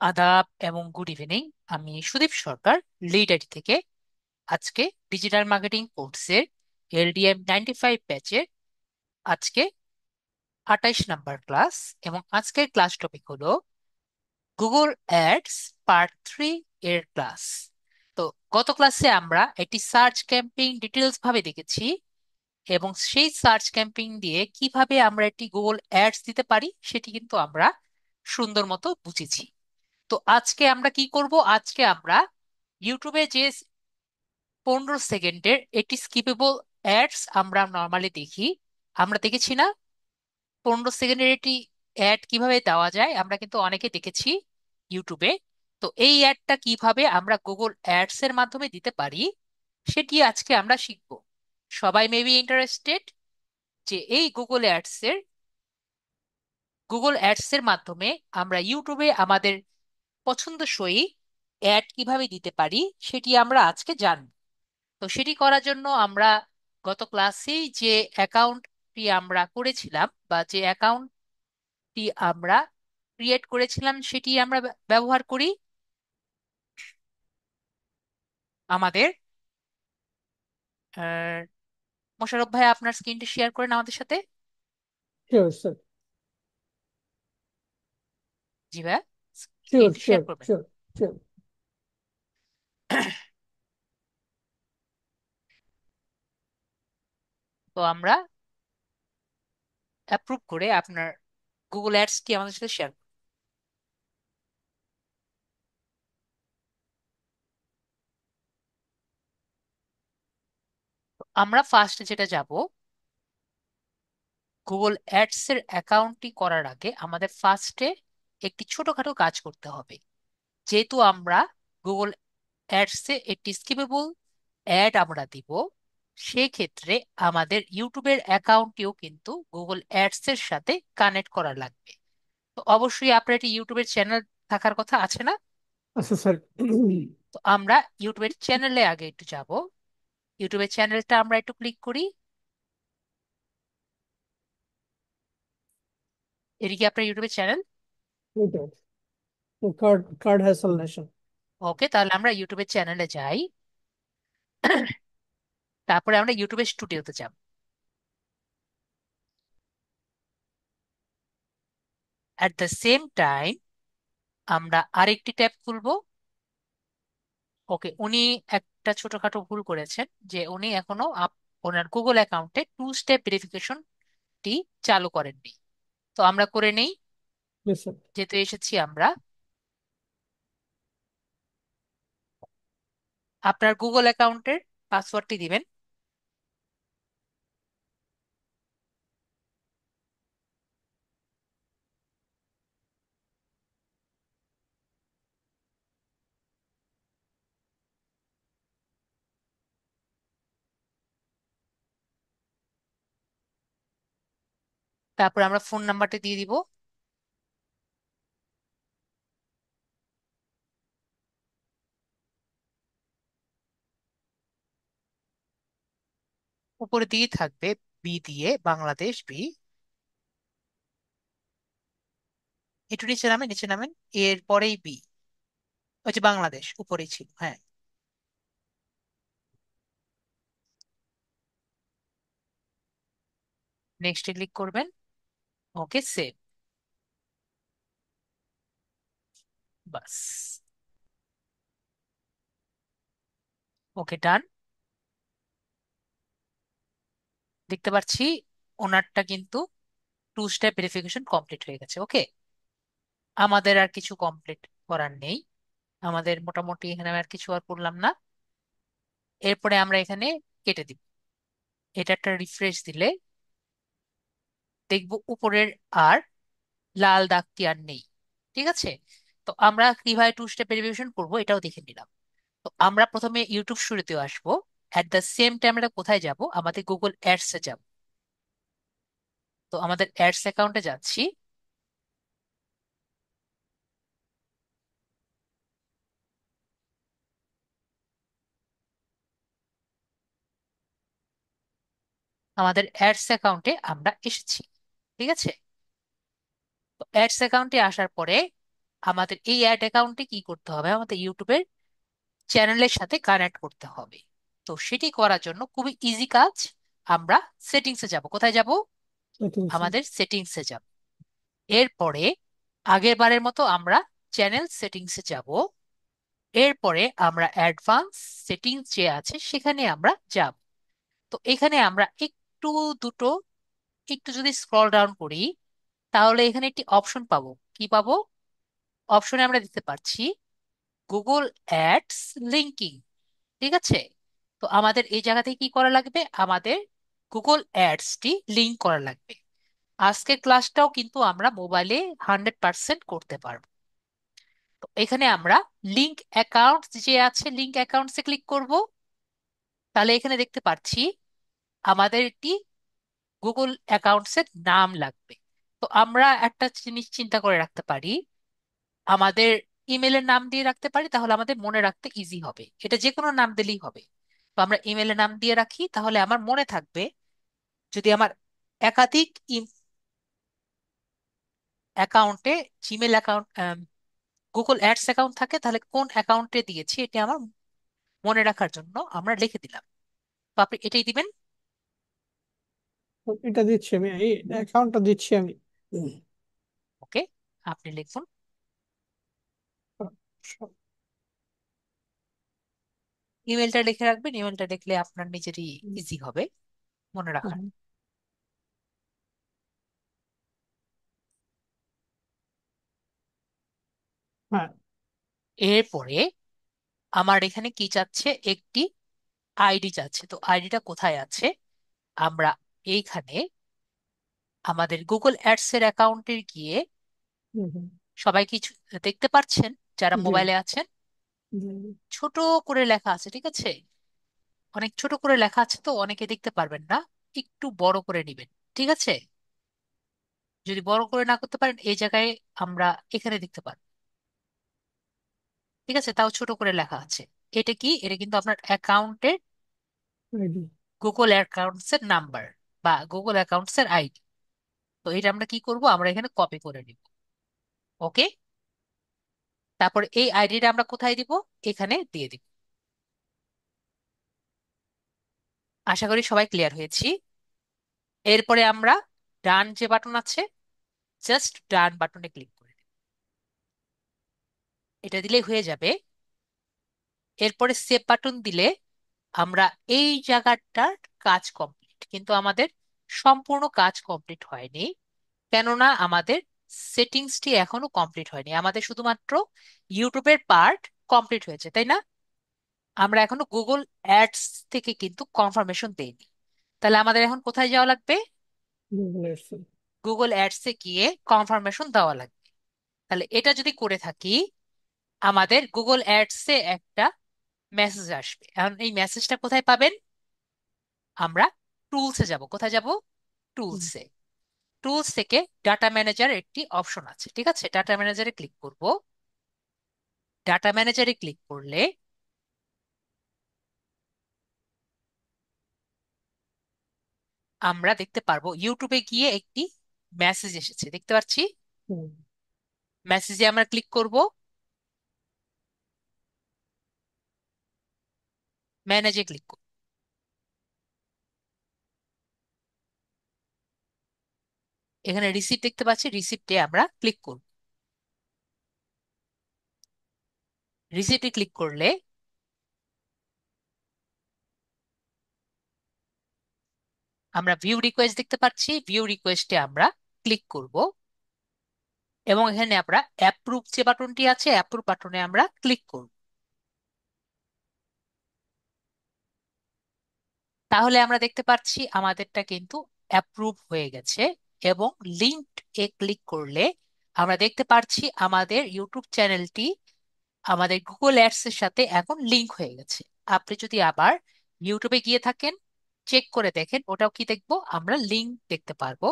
আদাব এবং good evening. আমি সুদীপ সরকার, লিড আইটি থেকে। আজকে ডিজিটাল মার্কেটিং কোর্সের এলডিএম 95 ব্যাচের আজকে 28 নাম্বার ক্লাস, এবং আজকের ক্লাস টপিক হলো গুগল অ্যাডস পার্ট 3 এর ক্লাস। তো গত ক্লাসে আমরা একটি সার্চ ক্যাম্পেইন ডিটেলস ভাবে দেখেছি, এবং সেই সার্চ ক্যাম্পেইন দিয়ে কিভাবে আমরা একটি গুগল অ্যাডস দিতে পারি সেটি কিন্তু আমরা সুন্দর মতো বুঝেছি। তো আজকে আমরা কি করব? আজকে আমরা ইউটিউবে যে 15 সেকেন্ডের একটি স্কিপেবল অ্যাডস আমরা নর্মালি দেখি, আমরা দেখেছি না? 15 সেকেন্ডের একটি অ্যাড কিভাবে দেওয়া যায় আমরা কিন্তু অনেকে দেখেছি ইউটিউবে। তো এই অ্যাডটা কিভাবে আমরা গুগল অ্যাডস এর মাধ্যমে দিতে পারি সেটি আজকে আমরা শিখব। সবাই মেবি ইন্টারেস্টেড যে এই গুগল অ্যাডস এর মাধ্যমে আমরা ইউটিউবে আমাদের পছন্দসই অ্যাড কিভাবে দিতে পারি সেটি আমরা আজকে জানব। তো সেটি করার জন্য আমরা গত ক্লাসেই যে অ্যাকাউন্টটি আমরা করেছিলাম বা যে অ্যাকাউন্টটি আমরা ক্রিয়েট করেছিলাম সেটি আমরা ব্যবহার করি। আমাদের আহ, মোশাররফ ভাই, আপনার স্ক্রিনটি শেয়ার করেন আমাদের সাথে। Sure, sir. জি ভাই, Sure, স্ক্রিনটি শেয়ার sure, করবেন। sure, sure. তো আমরা অ্যাপ্রুভ করে আপনার গুগল অ্যাডসটি আমাদের সাথে শেয়ার। আমরা ফার্স্ট যেটা যাব, গুগল অ্যাডস এর অ্যাকাউন্টটি করার আগে আমাদের ফার্স্টে একটি ছোটখাটো কাজ করতে হবে। যেহেতু আমরা গুগল অ্যাডসে একটি স্কিপেবল অ্যাড আমরা দিব, সেক্ষেত্রে আমাদের ইউটিউবের অ্যাকাউন্টটিও কিন্তু গুগল অ্যাডস এর সাথে কানেক্ট করা লাগবে। তো অবশ্যই আপনার একটি ইউটিউবের চ্যানেল থাকার কথা আছে না? আচ্ছা স্যার। তো আমরা ইউটিউবের চ্যানেলে আগে একটু যাব। ইউটিউবের চ্যানেলটা আমরা একটু ক্লিক করি। এটি কি আপনার ইউটিউবের channel? Okay. Card has selection. ওকে, তাহলে আমরা ইউটিউবের চ্যানেলে যাই। তারপরে আমরা ইউটিউবের স্টুডিওতে যাব। অ্যাট দ্য সেম টাইম আমরা আরেকটি ট্যাব খুলবো। ওকে, উনি একটা ছোটখাটো ভুল করেছেন, যে উনি এখনো ওনার গুগল অ্যাকাউন্টে 2 স্টেপ ভেরিফিকেশনটি চালু করেননি। তো আমরা করে নেই। Yes, sir. যেহেতু এসেছি আমরা, আপনার গুগল অ্যাকাউন্টের পাসওয়ার্ডটি দিবেন। তারপর আমরা ফোন নাম্বারটি দিয়ে দিব। উপরে দিয়ে থাকবে বি দিয়ে, বাংলাদেশ বি। একটু নিচে নামেন, নিচে নামেন। এর পরেই বি, ওই যে বাংলাদেশ উপরেই ছিল, হ্যাঁ। নেক্সটে ক্লিক করবেন। ওকে, সেভ। বাস। ওকে, ডান। দেখতে পাচ্ছি ওনারটা কিন্তু 2 স্টেপ ভেরিফিকেশন কমপ্লিট হয়ে গেছে। ওকে, আমাদের আর কিছু কমপ্লিট করার নেই। আমাদের মোটামুটি এখানে আর কিছু আর করলাম না। এরপরে আমরা এখানে কেটে দিব। এটা একটা রিফ্রেশ দিলে দেখবো উপরের আর লাল দাগটি আর নেই। ঠিক আছে। তো আমরা কিভাবে 2 স্টেপ ভেরিফিকেশন করবো এটাও দেখে নিলাম। তো আমরা প্রথমে ইউটিউব শুরুতেও আসবো। অ্যাট দ্য সেম টাইম আমরা কোথায় যাব? আমাদের গুগল অ্যাডস এ যাব। তো আমাদের অ্যাডস অ্যাকাউন্টে যাচ্ছি। আমাদের অ্যাডস অ্যাকাউন্টে আমরা এসেছি। ঠিক আছে। তো অ্যাডস অ্যাকাউন্টে আসার পরে আমাদের এই অ্যাড অ্যাকাউন্টে কি করতে হবে, আমাদের ইউটিউবের চ্যানেলের সাথে কানেক্ট করতে হবে। তো সেটি করার জন্য খুবই ইজি কাজ। আমরা সেটিংসে যাব। কোথায় যাব? সেটিংস। আমাদের সেটিংসে যাব। এরপরে আগের বারের মতো আমরা চ্যানেল সেটিংসে যাব। এরপরে আমরা অ্যাডভান্স সেটিংস যে আছে সেখানে আমরা যাব। তো এখানে আমরা একটু দুটো একটু যদি স্ক্রল ডাউন করি, তাহলে এখানে একটি অপশন পাবো। কি পাবো? অপশনে আমরা দিতে পারছি গুগল অ্যাডস লিঙ্কিং। ঠিক আছে? তো আমাদের এই জায়গা থেকে কি করা লাগবে? আমাদের গুগল অ্যাডসটি লিংক করা লাগবে। আজকের ক্লাসটাও কিন্তু আমরা মোবাইলে 100% করতে পারবো। তো এখানে আমরা লিংক অ্যাকাউন্ট যে আছে, লিংক অ্যাকাউন্টসে ক্লিক করব। তাহলে এখানে দেখতে পাচ্ছি আমাদের একটি গুগল অ্যাকাউন্টস এর নাম লাগবে। তো আমরা একটা জিনিস চিন্তা করে রাখতে পারি, আমাদের ইমেলের নাম দিয়ে রাখতে পারি, তাহলে আমাদের মনে রাখতে ইজি হবে। এটা যে কোনো নাম দিলেই হবে। তো আমরা ইমেলের নাম দিয়ে রাখি, তাহলে আমার মনে থাকবে। যদি আমার একাধিক অ্যাকাউন্টে, Gmail account, Google ads account থাকে, তাহলে কোন অ্যাকাউন্টে দিয়েছি এটা আমার মনে রাখার জন্য আমরা লিখে দিলাম। তো আপনি এটাই দিবেন। এটা দিচ্ছি আমি, এই অ্যাকাউন্টটা দিচ্ছি আমি। ওকে, আপনি লিখুন। ইমেলটা লিখে রাখবেন। ইমেলটা লিখলে আপনার নিজেরই ইজি হবে মনে রাখার। হ্যাঁ। এরপরে আমার এখানে কি চাচ্ছে? একটি আইডি চাচ্ছে। তো আইডিটা কোথায় আছে? আমরা এইখানে আমাদের গুগল অ্যাডস এর অ্যাকাউন্টে গিয়ে, হুম, হুম। সবাই কিছু দেখতে পাচ্ছেন যারা জি। মোবাইলে আছেন? জি। ছোট করে লেখা আছে, ঠিক আছে? অনেক ছোট করে লেখা আছে, তো অনেকে দেখতে পারবেন না। একটু বড় করে নিবেন। ঠিক আছে? যদি বড় করে না করতে পারেন, এই জায়গায় আমরা এখানে দেখতে পারবো। ঠিক আছে? তাও ছোট করে লেখা আছে। এটা কি? এটা কিন্তু আপনার অ্যাকাউন্টের আইডি। গুগল অ্যাকাউন্টস এর নাম্বার বা গুগল অ্যাকাউন্টস এর আইডি। তো এটা আমরা কি করব? আমরা এখানে কপি করে নিব। ওকে। তারপর এই আইডিটা আমরা কোথায় দিব? এখানে দিয়ে দিব। আশা করি সবাই ক্লিয়ার হয়েছি। এরপরে আমরা ডান যে বাটন আছে, জাস্ট ডান বাটনে ক্লিক করে দিই। এটা দিলেই হয়ে যাবে। এরপরে সেভ বাটন দিলে আমরা এই জায়গাটার কাজ কমপ্লিট, কিন্তু আমাদের সম্পূর্ণ কাজ কমপ্লিট হয়নি। কেননা আমাদের সেটিংসটি এখনো কমপ্লিট হয়নি। আমাদের শুধুমাত্র ইউটিউবের পার্ট কমপ্লিট হয়েছে, তাই না? আমরা এখনো গুগল অ্যাডস থেকে কিন্তু কনফার্মেশন দেইনি। তাহলে আমাদের এখন কোথায় যাওয়া লাগবে? Google ads. গুগল অ্যাডসে গিয়ে কনফার্মেশন দেওয়া লাগবে। তাহলে এটা যদি করে থাকি, আমাদের গুগল অ্যাডসে একটা মেসেজ আসবে। এখন এই মেসেজটা কোথায় পাবেন? আমরা টুলসে যাব। কোথায় যাব? টুলসে। টুলস থেকে ডাটা ম্যানেজার একটি অপশন আছে, ঠিক আছে? ডাটা ম্যানেজারে ক্লিক করব। ডাটা ম্যানেজারে ক্লিক করলে আমরা দেখতে পারবো ইউটিউবে গিয়ে একটি মেসেজ এসেছে, দেখতে পাচ্ছি। মেসেজে আমরা ক্লিক করব। ম্যানেজে ক্লিক করব। এখানে রিসিপ্ট দেখতে পাচ্ছি, রিসিপ্টে আমরা ক্লিক করব। রিসিপ্টে ক্লিক করলে আমরা ভিউ রিকোয়েস্ট দেখতে পাচ্ছি। ভিউ রিকোয়েস্টে আমরা ক্লিক করব এবং এখানে আমরা অ্যাপ্রুভ যে বাটনটি আছে, অ্যাপ্রুভ বাটনে আমরা ক্লিক করব। তাহলে আমরা দেখতে পাচ্ছি আমাদেরটা কিন্তু অ্যাপ্রুভ হয়ে গেছে। এবং লিঙ্ক এ ক্লিক করলে আমরা দেখতে পাচ্ছি আমাদের ইউটিউব চ্যানেলটি আমাদের গুগল অ্যাডস এর সাথে এখন লিংক হয়ে গেছে। আপনি যদি আবার ইউটিউবে গিয়ে থাকেন, চেক করে দেখেন, ওটাও কি দেখবো? আমরা লিংক দেখতে পারবো।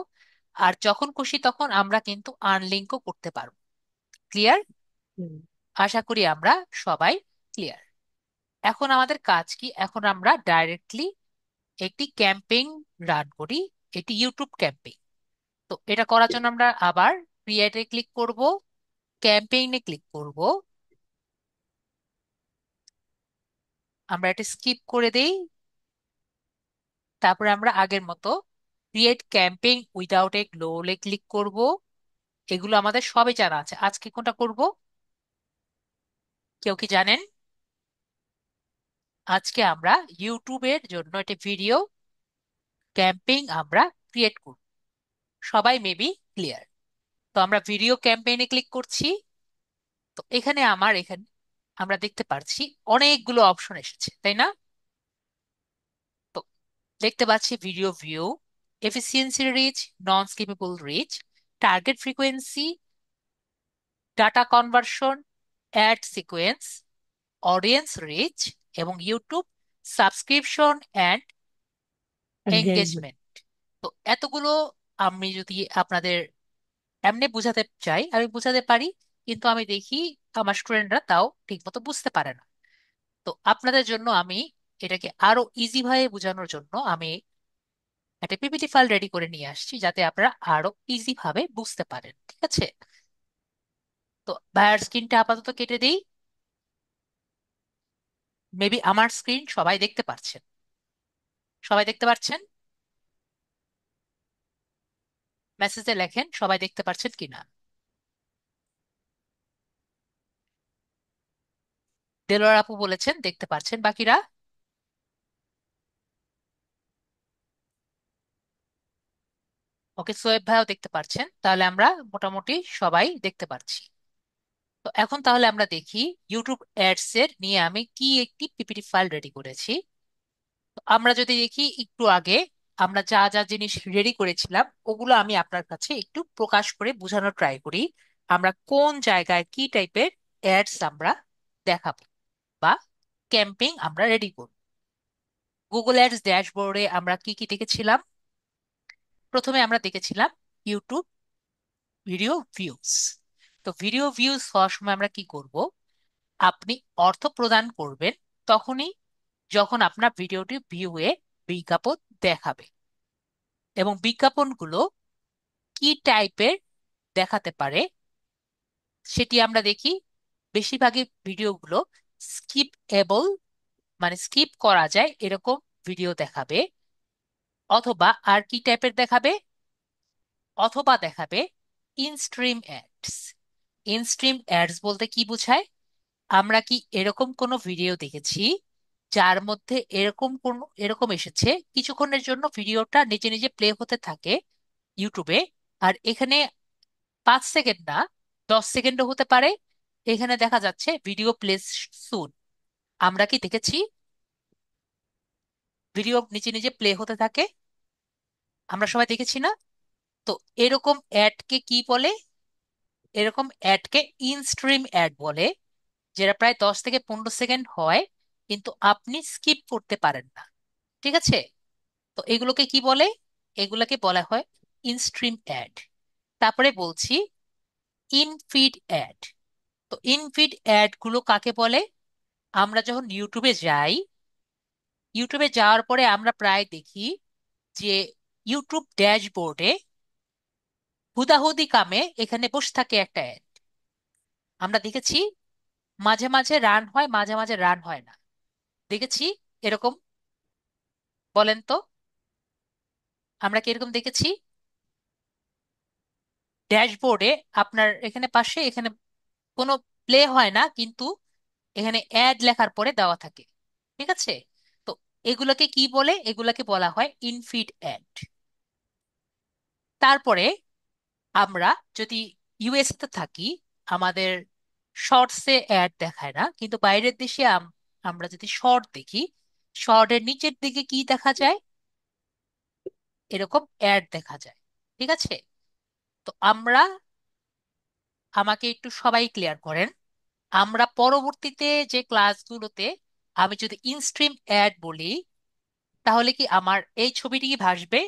আর যখন খুশি তখন আমরা কিন্তু আনলিঙ্কও করতে পারবো। ক্লিয়ার? আশা করি আমরা সবাই ক্লিয়ার। এখন আমাদের কাজ কি? এখন আমরা ডাইরেক্টলি একটি ক্যাম্পেইন রান করি। এটি ইউটিউব ক্যাম্পেইন। তো এটা করার জন্য আমরা আবার ক্রিয়েটে ক্লিক করব। ক্যাম্পেইনে ক্লিক করব, আমরা এটা স্কিপ করে দেই। তারপরে আমরা আগের মতো ক্রিয়েট ক্যাম্পেইন উইদাউট এ গ্লোলে ক্লিক করব। এগুলো আমাদের সবই জানা আছে। আজকে কোনটা করব কেউ কি জানেন? আজকে আমরা ইউটিউবের জন্য একটা ভিডিও ক্যাম্পেইন আমরা ক্রিয়েট করব। সবাই মেবি ক্লিয়ার? তো আমরা ভিডিও ক্যাম্পেইনে ক্লিক করছি। তো এখানে আমরা দেখতে পাচ্ছি অনেকগুলো অপশন এসেছে, তাই না? তো দেখতে পাচ্ছি video view, efficiency reach, non skippable reach, target frequency, data conversion, ad sequence, audience reach এবং YouTube subscription and engagement. Engagement. তো এতগুলো আমি যদি আপনাদের এমনি বোঝাতে চাই আমি বোঝাতে পারি, কিন্তু আমি দেখি আমার স্টুডেন্টরা তাও ঠিকমতো বুঝতে পারে না। তো আপনাদের জন্য আমি এটাকে আরো ইজি ভাবে বোঝানোর জন্য আমি একটা পিপিটি ফাইল রেডি করে নিয়ে আসছি, যাতে আপনারা আরো ইজি ভাবে বুঝতে পারেন। ঠিক আছে? তো ভাইয়ার স্ক্রিনটা আপাতত কেটে দিই। মেবি আমার স্ক্রিন সবাই দেখতে পাচ্ছেন? সবাই দেখতে পাচ্ছেন? মেসেজে লেখেন সবাই দেখতে পাচ্ছেন কিনা। দেলোয়ার আপু বলেছেন দেখতে পাচ্ছেন, বাকিরা? ওকে, সোয়েব ভাইও দেখতে পাচ্ছেন, তাহলে আমরা মোটামুটি সবাই দেখতে পাচ্ছি। তো এখন তাহলে আমরা দেখি ইউটিউব অ্যাডস এর নিয়ে আমি কি একটি পিপিটি ফাইল রেডি করেছি। তো আমরা যদি দেখি একটু আগে আমরা যা যা জিনিস রেডি করেছিলাম ওগুলো আমি আপনার কাছে একটু প্রকাশ করে বোঝানোর ট্রাই করি। আমরা কোন জায়গায় কি টাইপের অ্যাডস আমরা দেখাবো বা ক্যাম্পেইন আমরা রেডি করব। গুগল অ্যাডস ড্যাশবোর্ডে আমরা কি কি দেখেছিলাম? প্রথমে আমরা দেখেছিলাম ইউটিউব ভিডিও ভিউজ। তো ভিডিও ভিউজ হওয়ার সময় আমরা কি করব? আপনি অর্থ প্রদান করবেন তখনই যখন আপনার ভিডিওটি ভিউয়ে বিজ্ঞাপন দেখাবে। এবং বিজ্ঞাপনগুলো কি টাইপের দেখাতে পারে সেটি আমরা দেখি। বেশিরভাগই ভিডিওগুলো স্কিপ এবল, মানে স্কিপ করা যায় এরকম ভিডিও দেখাবে। অথবা আর কি টাইপের দেখাবে? অথবা দেখাবে ইনস্ট্রিম অ্যাডস। ইনস্ট্রিম অ্যাডস বলতে কি বোঝায়? আমরা কি এরকম কোনো ভিডিও দেখেছি যার মধ্যে এরকম এসেছে কিছুক্ষণের জন্য ভিডিওটা নিজে নিজে প্লে হতে থাকে ইউটিউবে, আর এখানে 5 সেকেন্ড না, 10 সেকেন্ডও হতে পারে, এখানে দেখা যাচ্ছে ভিডিও প্লেস সুন। আমরা কি দেখেছি ভিডিও নিচে নিজে প্লে হতে থাকে? আমরা সবাই দেখেছি না? তো এরকম অ্যাডকে কি বলে? এরকম অ্যাডকে ইনস্ট্রিম অ্যাড বলে, যেটা প্রায় 10 থেকে 15 সেকেন্ড হয়, কিন্তু আপনি স্কিপ করতে পারেন না। ঠিক আছে? তো এগুলোকে কি বলে? এগুলোকে বলা হয় ইনস্ট্রিম অ্যাড। তারপরে বলছি ইনফিড অ্যাড। তো ইনফিড অ্যাড গুলো কাকে বলে? আমরা যখন ইউটিউবে যাই, ইউটিউবে যাওয়ার পরে আমরা প্রায় দেখি যে ইউটিউব ড্যাশবোর্ডে হুদাহুদি কামে এখানে বসে থাকে একটা অ্যাড। আমরা দেখেছি মাঝে মাঝে রান হয়, মাঝে মাঝে রান হয় না। দেখেছি এরকম? বলেন তো, আমরা কি এরকম দেখেছি? ড্যাশবোর্ডে আপনার এখানে পাশে এখানে কোনো প্লে হয় না, কিন্তু এখানে অ্যাড লেখার পরে দেওয়া থাকে। ঠিক আছে? তো এগুলোকে কি বলে? এগুলোকে বলা হয় ইনফিড অ্যাড। তারপরে আমরা যদি ইউএসএ তে থাকি, আমাদের শর্টসে অ্যাড দেখায় না, কিন্তু বাইরের দেশে আমরা যদি শর্ট দেখি, শর্টের নিচের দিকে কি দেখা যায়? এরকম অ্যাড দেখা যায়। ঠিক আছে? তো আমাকে একটু সবাই ক্লিয়ার করেন, আমরা পরবর্তীতে যে ক্লাসগুলোতে আমি যদি ইনস্ট্রিম অ্যাড বলি, তাহলে কি আমার এই ছবিটি কি ভাসবে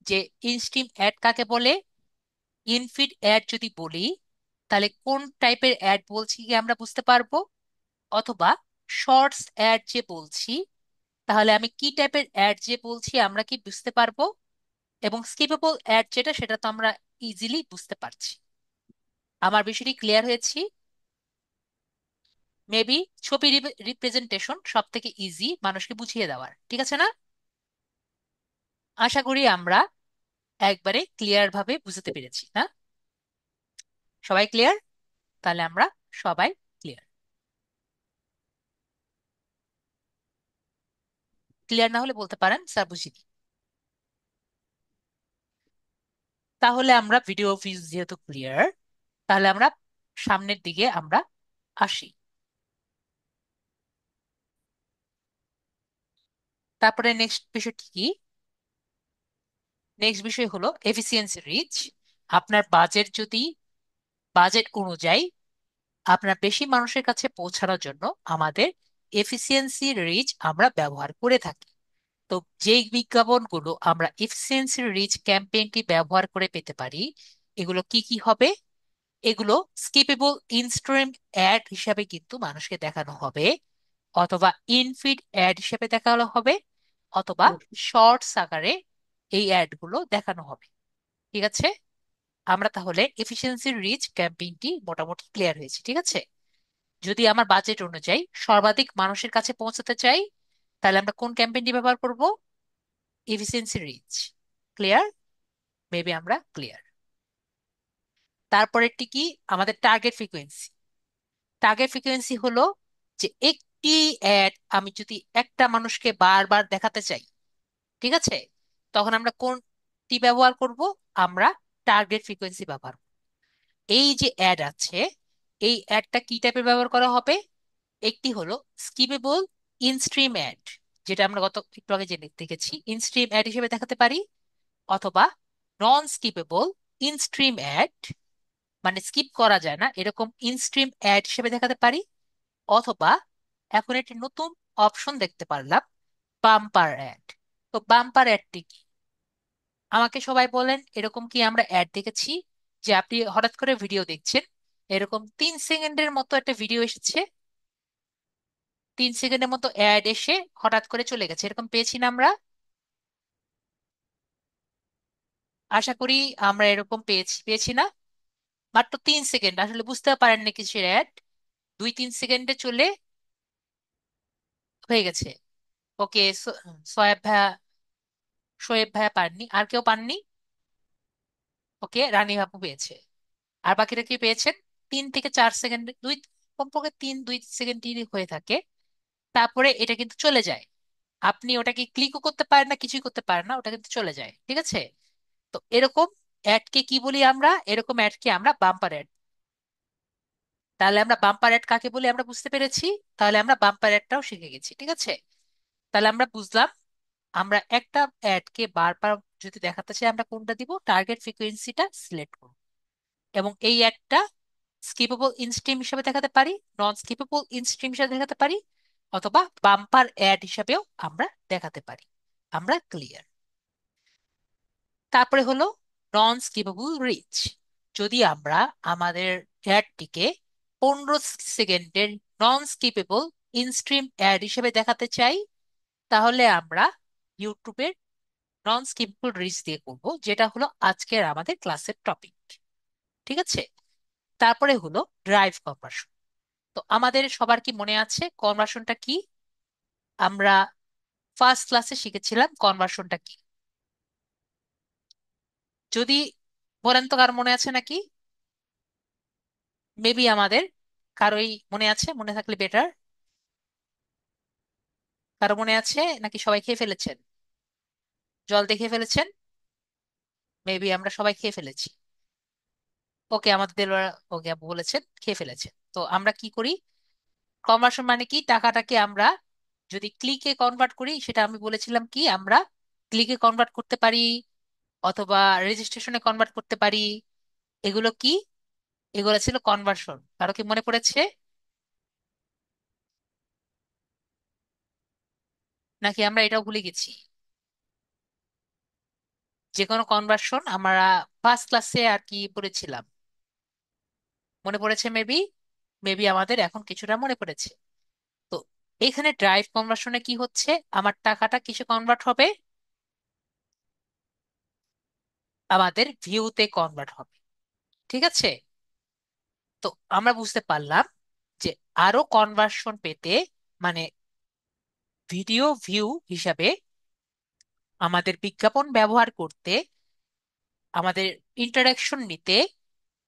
যে ইনস্ট্রিম অ্যাড কাকে বলে? ইনফিড অ্যাড যদি বলি তাহলে কোন টাইপের অ্যাড বলছি কি আমরা বুঝতে পারবো। অথবা শর্টস অ্যাড যে বলছি, তাহলে আমি কি টাইপের অ্যাড যে বলছি আমরা কি বুঝতে পারবো। এবং স্কিপেবল অ্যাড যেটা, সেটা তো আমরা ইজিলি বুঝতে পারছি। আমার বিষয়টি ক্লিয়ার হয়েছি? মেবি ছবি রিপ্রেজেন্টেশন সব থেকে ইজি মানুষকে বুঝিয়ে দেওয়ার, ঠিক আছে না? আশা করি আমরা একবারে ক্লিয়ার ভাবে বুঝতে পেরেছি না? সবাই ক্লিয়ার? তাহলে আমরা সবাই ক্লিয়ার। ক্লিয়ার না হলে বলতে পারেন স্যার বুঝিনি। তাহলে আমরা ভিডিও ভিউজ যেহেতু ক্লিয়ার, তাহলে আমরা সামনের দিকে আমরা আসি। তারপরে নেক্সট বিষয়টি কি? নেক্সট বিষয় হলো এফিসিয়েন্সি রিচ। আপনার বাজেট যদি বাজেট অনুযায়ী আপনার বেশি মানুষের কাছে পৌঁছানোর জন্য আমাদের এফিসিয়েন্সি রিচ আমরা ব্যবহার করে থাকি। তো যেই বিজ্ঞাপনগুলো আমরা এফিসিয়েন্সি রিচ ক্যাম্পেইনটি ব্যবহার করে পেতে পারি, এগুলো কি কি হবে? এগুলো স্কিপেবল ইনস্ট্রিম অ্যাড হিসাবে কিন্তু মানুষকে দেখানো হবে, অথবা ইনফিড অ্যাড হিসেবে দেখানো হবে, অথবা শর্টস আকারে এই অ্যাড গুলো দেখানো হবে। ঠিক আছে? আমরা তাহলে এফিসিয়েন্সি রিচ ক্যাম্পেইনটি মোটামুটি ক্লিয়ার হয়েছে, ঠিক আছে? যদি আমার বাজেট অনুযায়ী সর্বাধিক মানুষের কাছে পৌঁছাতে চাই, তাহলে আমরা কোন ক্যাম্পেইনটি ব্যবহার করব? Efficiency reach. ক্লিয়ার? মেবি আমরা ক্লিয়ার। তারপরেরটি কি? আমাদের টার্গেট ফ্রিকোয়েন্সি। টার্গেট ফ্রিকোয়েন্সি হলো যে একটি অ্যাড আমি যদি একটা মানুষকে বারবার দেখাতে চাই, ঠিক আছে, তখন আমরা কোনটি ব্যবহার করব? আমরা টার্গেট ফ্রিকোয়েন্সি ব্যবহার করব। এই যে অ্যাড আছে, এই অ্যাডটা কি টাইপের ব্যবহার করা হবে? একটি হলো স্কিপেবল ইনস্ট্রিম অ্যাড, যেটা আমরা গত একটু আগে জেনে দেখেছি, ইনস্ট্রিম অ্যাড হিসেবে দেখাতে পারি, অথবা নন স্কিপেবল ইনস্ট্রিম অ্যাড, মানে স্কিপ করা যায় না এরকম ইনস্ট্রিম অ্যাড হিসেবে দেখাতে পারি, অথবা এখন একটি নতুন অপশন দেখতে পারলাম, বাম্পার অ্যাড। তো বাম্পার অ্যাডটি কি? আমাকে সবাই বলেন, এরকম কি আমরা অ্যাড দেখেছি যে আপনি হঠাৎ করে ভিডিও দেখছেন, এরকম 3 সেকেন্ডের মতো একটা ভিডিও এসেছে, 3 সেকেন্ডের মতো অ্যাড এসে হঠাৎ করে চলে গেছে, এরকম পেয়েছি না আমরা? আশা করি আমরা এরকম পেয়েছি, পেয়েছি না? মাত্র 3 সেকেন্ড, আসলে বুঝতে পারেননি কিসের অ্যাড, 2-3 সেকেন্ডে চলে হয়ে গেছে। ওকে, সোয়েব ভাইয়া, শোয়েব ভাইয়া পাননি, আর কেউ পাননি? ওকে, রানী আপু পেয়েছে। আর বাকিরা কি পেয়েছেন? 3 থেকে 4 সেকেন্ড, কমপক্ষে 3-2 সেকেন্ডই হয়ে থাকে, তারপরে এটা কিন্তু চলে যায়। আপনি ওটাকে ক্লিকও করতে পারেন না, কিছুই করতে পারেন না, ওটা কিন্তু চলে যায়, ঠিক আছে? তো এরকম অ্যাডকে কি বলি আমরা? এরকম অ্যাডকে আমরা বাম্পার অ্যাড। তাহলে আমরা বাম্পার অ্যাড কাকে বলি আমরা বুঝতে পেরেছি। তাহলে আমরা বাম্পার অ্যাডটাও শিখে গেছি, ঠিক আছে? তাহলে আমরা বুঝলাম, আমরা একটা অ্যাডকে বারবার যদি দেখাতে চাই আমরা কোনটা দিব? টার্গেট ফ্রিকোয়েন্সিটা সিলেক্ট করব, এবং এই অ্যাডটা স্কিপেবল ইনস্ট্রিম হিসেবে দেখাতে পারি, নন স্কিপেবল ইনস্ট্রিম হিসেবে দেখাতে পারি, অথবা বাম্পার অ্যাড হিসেবেও আমরা দেখাতে পারি। আমরা ক্লিয়ার? তারপরে হলো নন স্কিপেবল রিচ। যদি আমরা আমাদের অ্যাডটিকে 15 সেকেন্ডের নন স্কিপেবল ইনস্ট্রিম অ্যাড হিসেবে দেখাতে চাই, তাহলে আমরা ইউটিউবের নন স্কিপেবল রিচ দিয়ে করব, যেটা হলো আজকের আমাদের ক্লাসের টপিক, ঠিক আছে? তারপরে হলো ড্রাইভ কনভার্সন। তো আমাদের সবার কি মনে আছে কনভার্সনটা কি? আমরা ফার্স্ট ক্লাসে শিখেছিলাম কনভার্সনটা কি। যদি বলেন তো, কার মনে আছে নাকি? মেবি আমাদের কারোই মনে আছে, মনে থাকলে বেটার। কারো মনে আছে নাকি সবাই খেয়ে ফেলেছেন? জল দেখে ফেলেছেন? মেবি আমরা সবাই খেয়ে ফেলেছি। ওকে, আমাদের দেলোয়ার, ওকে আপু বলেছেন খেয়ে ফেলেছেন। তো আমরা কি করি? কনভার্সন মানে কি? টাকাটাকে আমরা যদি ক্লিকে কনভার্ট করি, সেটা আমি বলেছিলাম কি, আমরা ক্লিকে কনভার্ট করতে পারি, অথবা রেজিস্ট্রেশনে কনভার্ট করতে পারি। এগুলো কি? এগুলো ছিল কনভার্সন। কারো কি মনে পড়েছে? নাকি আমরা এটাও ভুলে গেছি? যে কোনো কনভার্সন আমরা ফার্স্ট ক্লাসে আর কি পড়েছিলাম, মনে পড়েছে মেবি? মেবি আমাদের এখন কিছুটা মনে পড়েছে। তো এখানে ড্রাইভ কনভার্সনে কি হচ্ছে? আমার টাকাটা কিসে কনভার্ট হবে? আমাদের ভিউতে কনভার্ট হবে, ঠিক আছে? তো আমরা বুঝতে পারলাম যে আরো কনভার্সন পেতে, মানে ভিডিও ভিউ হিসাবে আমাদের বিজ্ঞাপন ব্যবহার করতে, আমাদের ইন্টারাকশন নিতে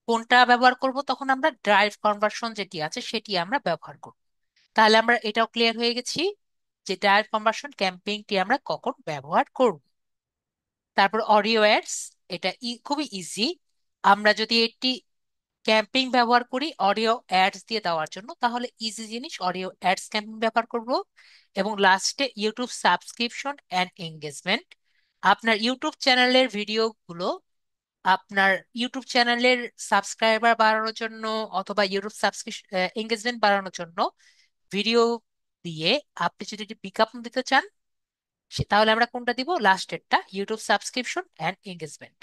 কোনটা ব্যবহার করব, তখন আমরা ড্রাইভ কনভার্সন যেটি আছে সেটি আমরা ব্যবহার করব। তাহলে আমরা এটাও ক্লিয়ার হয়ে গেছি যে ড্রাইভ কনভার্সন ক্যাম্পেইনটি আমরা কখন ব্যবহার করব। তারপর অডিও অ্যাডস, এটা খুবই ইজি। আমরা যদি এটি ক্যাম্পেইন ব্যবহার করি অডিও অ্যাডস দিয়ে দেওয়ার জন্য, তাহলে ইজি জিনিস, অডিও অ্যাডস ক্যাম্পেইন ব্যবহার করব। এবং লাস্টে ইউটিউব সাবস্ক্রিপশন অ্যান্ড এঙ্গেজমেন্ট। আপনার ইউটিউব চ্যানেলের ভিডিওগুলো আপনার ইউটিউব চ্যানেলের সাবস্ক্রাইবার বাড়ানোর জন্য অথবা ইউটিউব সাবস্ক্রিপশন এঙ্গেজমেন্ট বাড়ানোর জন্য ভিডিও দিয়ে আপনি যদি বিজ্ঞাপন দিতে চান, তাহলে আমরা কোনটা দিব? লাস্টেরটা, ইউটিউব সাবস্ক্রিপশন অ্যান্ড এঙ্গেজমেন্ট।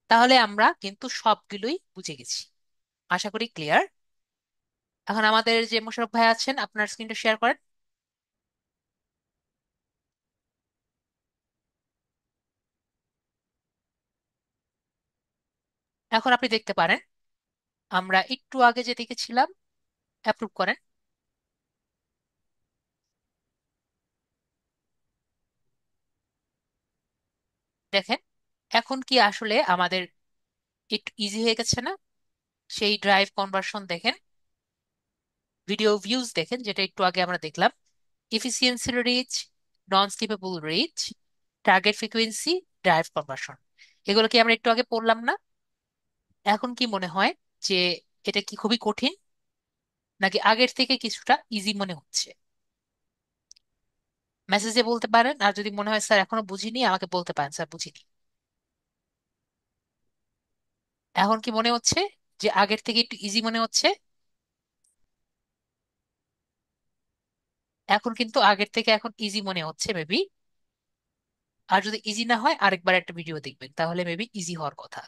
তাহলে আমরা কিন্তু সবগুলোই বুঝে গেছি। আশা করি ক্লিয়ার। এখন আমাদের যে মোশাররফ ভাই আছেন, আপনার স্ক্রিনটা শেয়ার করেন। এখন আপনি দেখতে পারেন আমরা একটু আগে যে দেখেছিলাম, অ্যাপ্রুভ করেন। দেখেন এখন কি আসলে আমাদের একটু ইজি হয়ে গেছে না? সেই ড্রাইভ কনভার্সন দেখেন, ভিডিও ভিউজ দেখেন যেটা একটু আগে আমরা দেখলাম, efficiency reach, non skippable reach, target frequency, drive conversion, এগুলো কি আমরা একটু আগে পড়লাম না? এখন কি মনে হয় যে এটা কি খুবই কঠিন, নাকি আগের থেকে কিছুটা ইজি মনে হচ্ছে? মেসেজে বলতে পারেন, আর যদি মনে হয় স্যার এখনো বুঝিনি আমাকে বলতে পারেন স্যার বুঝিনি। এখন কি মনে হচ্ছে যে আগের থেকে একটু ইজি মনে হচ্ছে? এখন কিন্তু আগের থেকে এখন ইজি মনে হচ্ছে মেবি। আর যদি ইজি না হয় আরেকবার একটা ভিডিও দেখবেন, তাহলে মেবি ইজি হওয়ার কথা।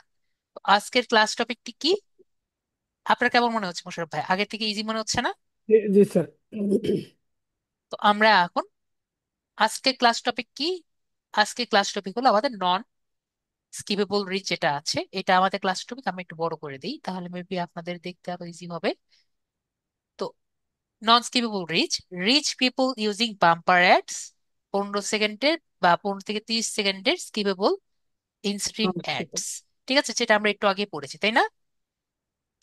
তো আজকের ক্লাস টপিকটি কি? আপনার কেমন মনে হচ্ছে মোশাররফ ভাই? আগের থেকে ইজি মনে হচ্ছে না? জি জি, স্যার। তো আমরা এখন আজকে ক্লাস টপিক কি? আজকে ক্লাস টপিক হলো আমাদের নন স্কিপেবল রিচ যেটা আছে, এটা আমাদের ক্লাস টপিক। আমি একটু বড় করে দিই তাহলে মেবি আপনাদের দেখতে আরো ইজি হবে। তো non skippable reach, reach people using bumper ads, 15 সেকেন্ডের বা 15 থেকে 30 সেকেন্ডের স্কিপেবল ইনস্ট্রিম আচ্ছা, অ্যাডস। ঠিক আছে, যেটা আমরা একটু আগে পড়েছি তাই না?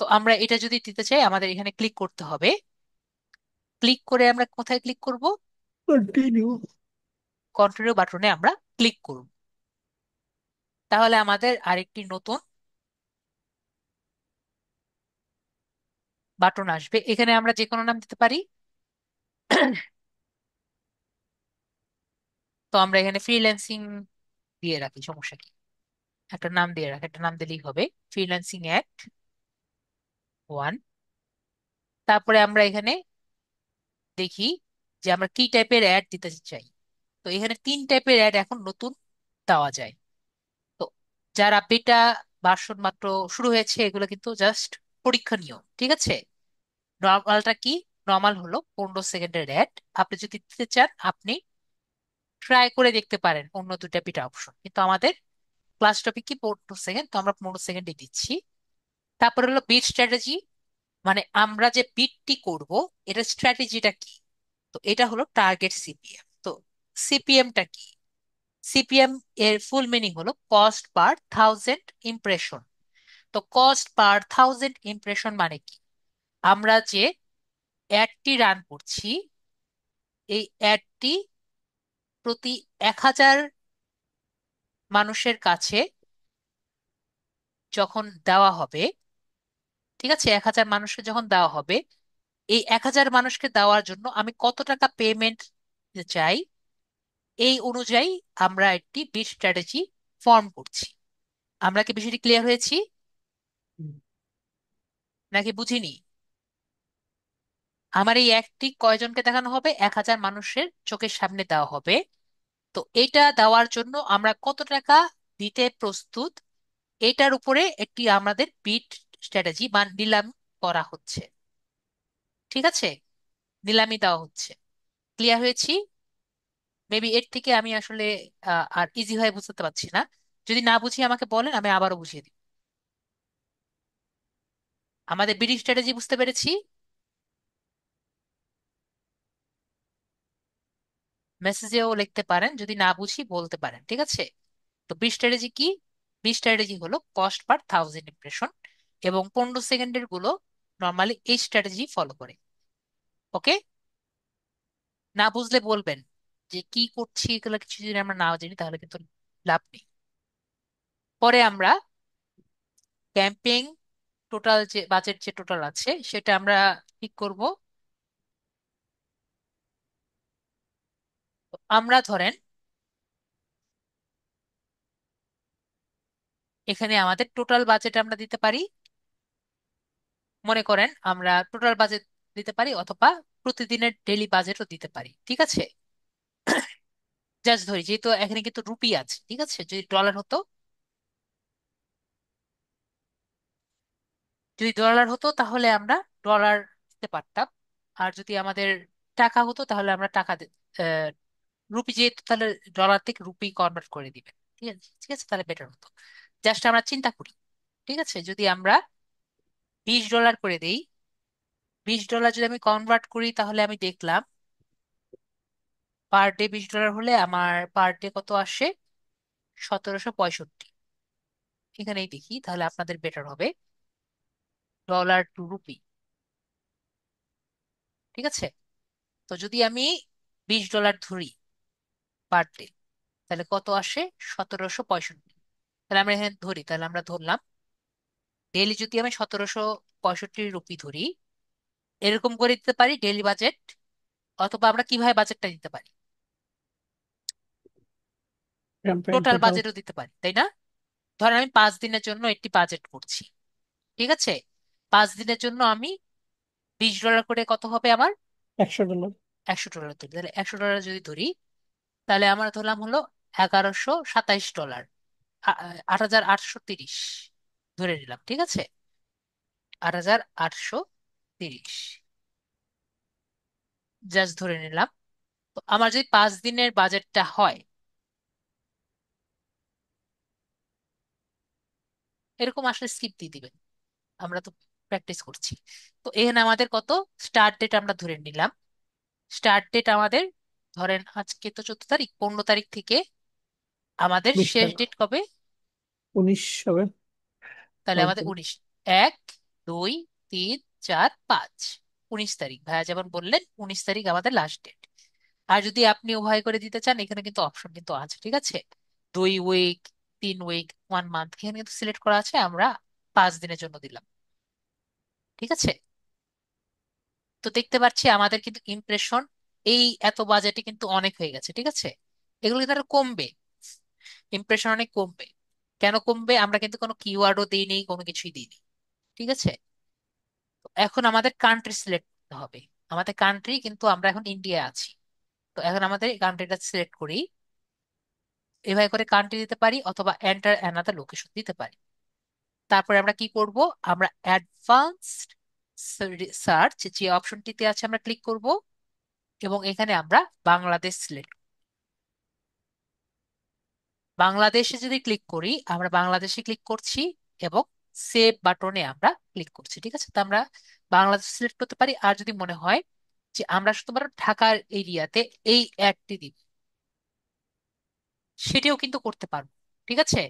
তো আমরা এটা যদি দিতে চাই আমাদের এখানে ক্লিক করতে হবে। ক্লিক করে আমরা কোথায় ক্লিক করব? কন্টিনিউ। কন্টিনিউ বাটনে আমরা ক্লিক করব। তাহলে আমাদের আরেকটি নতুন বাটন আসবে, এখানে আমরা যে কোনো নাম দিতে পারি। তো আমরা এখানে ফ্রিল্যান্সিং দিয়ে রাখি, সমস্যা কি? একটা নাম দিয়ে রাখি, একটা নাম দিলেই হবে, ফ্রিল্যান্সিং অ্যাড 1। তারপরে আমরা এখানে দেখি যে আমরা কি টাইপের অ্যাড দিতে চাই। তো এখানে 3 টাইপের অ্যাড এখন নতুন দেওয়া যায়। তো যারা বেটা ভার্সন মাত্র শুরু হয়েছে এগুলো কিন্তু জাস্ট পরীক্ষণীয়, ঠিক আছে? নর্মালটা কি? নর্মাল হলো 15 সেকেন্ডের অ্যাড। আপনি যদি দিতে চান আপনি ট্রাই করে দেখতে পারেন অন্য 2টা অপশন, কিন্তু আমাদের ক্লাস টপিক কি 15 সেকেন্ড, তো আমরা 15 সেকেন্ডে দিচ্ছি। তারপর হলো বিট স্ট্র্যাটেজি, মানে আমরা যে বিটটি করব এটা স্ট্র্যাটেজিটা কি? তো এটা হলো টার্গেট সিপিএম। তো সিপিএমটা কি? সিপিএম এর ফুল মিনিং হলো কস্ট পার থাউজেন্ড ইমপ্রেশন। তো কস্ট পার থাউজেন্ড ইমপ্রেশন মানে কি? আমরা যে অ্যাডটি রান করছি, এই অ্যাডটি প্রতি 1000 মানুষের কাছে যখন দেওয়া হবে, ঠিক আছে, 1000 মানুষকে যখন দেওয়া হবে, এই 1000 মানুষকে দেওয়ার জন্য আমি কত টাকা পেমেন্ট চাই, এই অনুযায়ী আমরা একটি বিট স্ট্র্যাটেজি ফর্ম করছি। আমরা কি বিষয়টি ক্লিয়ার হয়েছি নাকি বুঝিনি? আমার এই একটি কয়জনকে দেখানো হবে? 1000 মানুষের চোখের সামনে দেওয়া হবে। তো এটা দেওয়ার জন্য আমরা কত টাকা দিতে প্রস্তুত, এটার উপরে একটি আমাদের বিট স্ট্র্যাটেজি বা নিলাম করা হচ্ছে। ঠিক আছে, নিলামি দেওয়া হচ্ছে। ক্লিয়ার হয়েছি? মেবি এর থেকে আমি আসলে আর ইজি হয়ে বুঝতে পারছি না। যদি না বুঝি আমাকে বলেন, আমি আবারও বুঝিয়ে দিই। আমাদের বিডিং স্ট্র্যাটেজি বুঝতে পেরেছি। মেসেজেও লিখতে পারেন, যদি না বুঝি বলতে পারেন, ঠিক আছে? তো বি স্ট্র্যাটেজি কি? বি স্ট্র্যাটেজি হলো কস্ট পার থাউজেন্ড ইমপ্রেশন, এবং 15 সেকেন্ডের গুলো নর্মালি এই স্ট্র্যাটেজি ফলো করে। ওকে? না বুঝলে বলবেন, যে কি করছি এগুলো কিছু যদি আমরা না জানি তাহলে কিন্তু লাভ নেই। পরে আমরা ক্যাম্পেইন টোটাল যে বাজেট যে টোটাল আছে সেটা আমরা ঠিক করব। আমরা ধরেন এখানে আমাদের টোটাল বাজেট আমরা দিতে পারি, মনে করেন আমরা টোটাল বাজেট দিতে পারি, অথবা প্রতিদিনের ডেইলি বাজেটও দিতে পারি, ঠিক আছে? জাস্ট ধরি, যেহেতু এখানে কিন্তু রুপি আছে, ঠিক আছে? যদি ডলার হতো, যদি ডলার হতো তাহলে আমরা ডলার দিতে পারতাম। আর যদি আমাদের টাকা হতো তাহলে আমরা টাকা রুপি, যেহেতু তাহলে ডলার থেকে রুপি কনভার্ট করে দিবেন। ঠিক আছে, ঠিক আছে, তাহলে বেটার হতো। জাস্ট আমরা চিন্তা করি, ঠিক আছে? যদি আমরা $20 করে দেই, $20 যদি আমি কনভার্ট করি তাহলে আমি দেখলাম পার ডে $20 হলে আমার পার ডে কত আসে? 1765। এখানেই দেখি, তাহলে আপনাদের বেটার হবে ডলার টু রুপি। ঠিক আছে? তো যদি আমি $20 ধরি পার ডে, তাহলে কত আসে? 1765। তাহলে আমরা এখানে ধরি, তাহলে আমরা ধরলাম ডেইলি যদি আমি 1765 রুপি ধরি, এরকম করে দিতে পারি ডেইলি বাজেট। অথবা আমরা কিভাবে বাজেটটা দিতে পারি? ক্যাম্পেইন টোটাল টোটাল বাজেটও দিতে পারি, তাই না? ধরেন আমি 5 দিনের জন্য একটি বাজেট করছি, ঠিক আছে? 5 দিনের জন্য আমি $20 করে, কত হবে আমার? $100। $100 ধরি, তাহলে $100 যদি ধরি, তাহলে আমার ধরলাম হলো $1127, 8830 ধরে নিলাম, ঠিক আছে? 8830 জাস্ট ধরে নিলাম। তো আমার যদি 5 দিনের বাজেটটা হয়, এরকম আসলে স্কিপ দিয়ে দিবেন, আমরা তো প্র্যাকটিস করছি। তো এখানে আমাদের কত স্টার্ট ডেট আমরা ধরে নিলাম। স্টার্ট ডেট আমাদের, ধরেন আজকে তো 14 তারিখ, 15 তারিখ থেকে আমাদের 20 শেষ টাকা ডেট কবে? 19 হবে। তাহলে আমাদের 5 দিন। 19, 1, 2, 3, 4, 5, 19 তারিখ। ভাইয়া যেমন বললেন 19 তারিখ আমাদের লাস্ট ডেট। আর যদি আপনি উভয় করে দিতে চান, এখানে কিন্তু অপশন কিন্তু আছে, ঠিক আছে? 2 উইক, 3 উইক, 1 মান্থ, এখানে কিন্তু সিলেক্ট করা আছে। আমরা 5 দিনের জন্য দিলাম, ঠিক আছে? তো দেখতে পাচ্ছি আমাদের কিন্তু ইমপ্রেশন এই এত বাজেটে কিন্তু অনেক হয়ে গেছে, ঠিক আছে? এগুলো কিন্তু আরো কমবে, ইমপ্রেশন অনেক কমবে। কেন কমবে? আমরা কিন্তু কোনো কিওয়ার্ডও দিইনি, কোনো কিছুই দিইনি, ঠিক আছে? তো এখন আমাদের কান্ট্রি সিলেক্ট করতে হবে। আমাদের কান্ট্রি কিন্তু, আমরা এখন ইন্ডিয়া আছি, তো এখন আমাদের কান্ট্রিটা সিলেক্ট করি। এভাবে করে কান্ট্রি দিতে পারি, অথবা এন্টার অ্যানাদার লোকেশন দিতে পারি। তারপরে আমরা কি করব? আমরা অ্যাডভান্সড সার্চ যে অপশনটিতে আছে আমরা ক্লিক করব, এবং এখানে আমরা বাংলাদেশ সিলেক্ট, বাংলাদেশে যদি ক্লিক করি, আমরা বাংলাদেশে ক্লিক করছি, এবং সেভ বাটনে আমরা ক্লিক করছি, ঠিক আছে? তো আমরা বাংলাদেশ সিলেক্ট করতে পারি। আর যদি মনে হয় যে আমরা শুধুমাত্র ঢাকার এরিয়াতে এই অ্যাডটি দিব, সেটিও কিন্তু করতে পারবো, ঠিক আছে?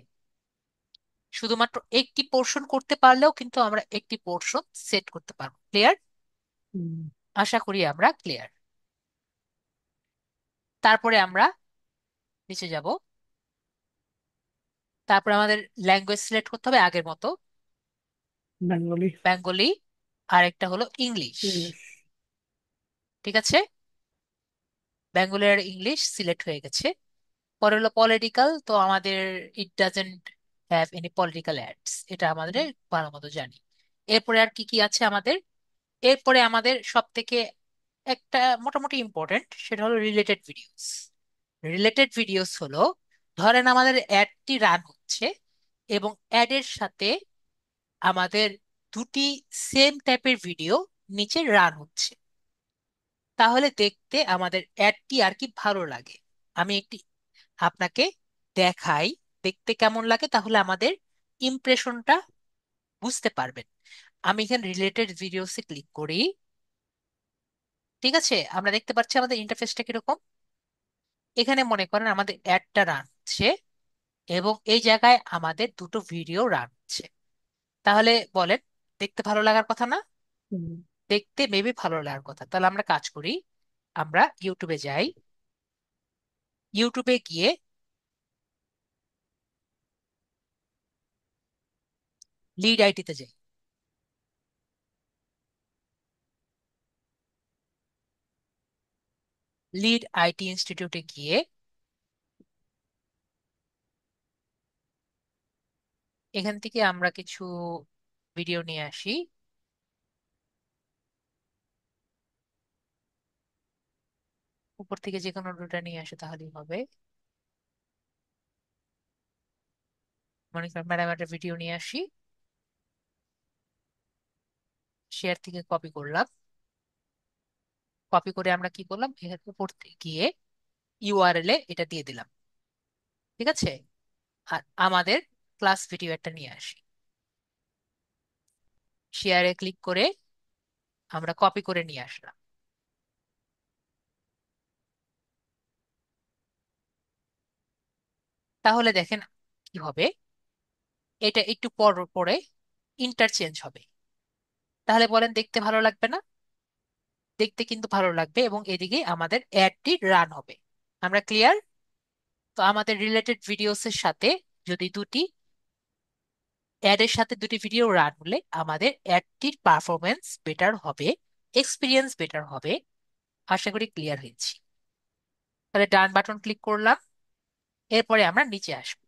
শুধুমাত্র একটি পোর্শন করতে পারলেও কিন্তু আমরা একটি পোর্শন সেট করতে পারবো। ক্লিয়ার? হুম, আশা করি আমরা ক্লিয়ার। তারপরে আমরা নিচে যাব। তারপরে আমাদের ল্যাঙ্গুয়েজ সিলেক্ট করতে হবে আগের মতো, বেঙ্গলি, বেঙ্গলি, আর একটা হলো ইংলিশ, ইংলিশ। ঠিক আছে? বেঙ্গলি আর ইংলিশ সিলেক্ট হয়ে গেছে। পরে হলো পলিটিক্যাল, তো আমাদের it doesn't have any political ads, এটা আমাদের ভালো মতো জানি। এরপরে আর কি কি আছে আমাদের? এরপরে আমাদের সব থেকে একটা মোটামুটি ইম্পর্টেন্ট, সেটা হলো রিলেটেড ভিডিওস। রিলেটেড ভিডিওস হলো, ধরেন আমাদের অ্যাডটি রান হচ্ছে, এবং অ্যাডের সাথে আমাদের দুটি সেম টাইপের ভিডিও নিচে রান হচ্ছে, তাহলে দেখতে আমাদের অ্যাডটি আর কি ভালো লাগে। আমি একটি আপনাকে দেখাই দেখতে কেমন লাগে, তাহলে আমাদের ইমপ্রেশনটা বুঝতে পারবেন। আমি এখানে রিলেটেড ভিডিওসে ক্লিক করি। ঠিক আছে, আমরা দেখতে পাচ্ছি আমাদের ইন্টারফেসটা কিরকম। এখানে মনে করেন আমাদের অ্যাডটা রান হচ্ছে এবং এই জায়গায় আমাদের দুটো ভিডিও রান হচ্ছে। তাহলে বলেন, দেখতে ভালো লাগার কথা না? হুম, দেখতে মেবি ভালো লাগার কথা। তাহলে আমরা কাজ করি, আমরা ইউটিউবে যাই। ইউটিউবে গিয়ে লিড আইটিতে যাই। লিড আইটি ইনস্টিটিউটে গিয়ে এখান থেকে আমরা কিছু ভিডিও নিয়ে আসি। উপর থেকে যে কোনো দুটো নিয়ে আসে তাহলেই হবে। মনে করেন ম্যাডাম একটা ভিডিও নিয়ে আসি, শেয়ার থেকে কপি করলাম। কপি করে আমরা কি করলাম, এখানে উপর গিয়ে ইউআরএল এ এটা দিয়ে দিলাম। ঠিক আছে, আর আমাদের ক্লাস ভিডিও একটা নিয়ে আসি, শেয়ারে ক্লিক করে আমরা কপি করে নিয়ে আসলাম। তাহলে দেখেন কি হবে, এটা একটু পর পরে ইন্টারচেঞ্জ হবে। তাহলে বলেন, দেখতে ভালো লাগবে না? দেখতে কিন্তু ভালো লাগবে এবং এদিকে আমাদের অ্যাডটি রান হবে। আমরা ক্লিয়ার? তো আমাদের রিলেটেড ভিডিওস এর সাথে যদি দুটি অ্যাডের সাথে দুটি ভিডিও রান হলে আমাদের অ্যাডটির পারফরমেন্স বেটার হবে, এক্সপিরিয়েন্স বেটার হবে। আশা করি ক্লিয়ার হয়েছি। তাহলে ডান বাটন ক্লিক করলাম। এরপরে আমরা নিচে আসবো।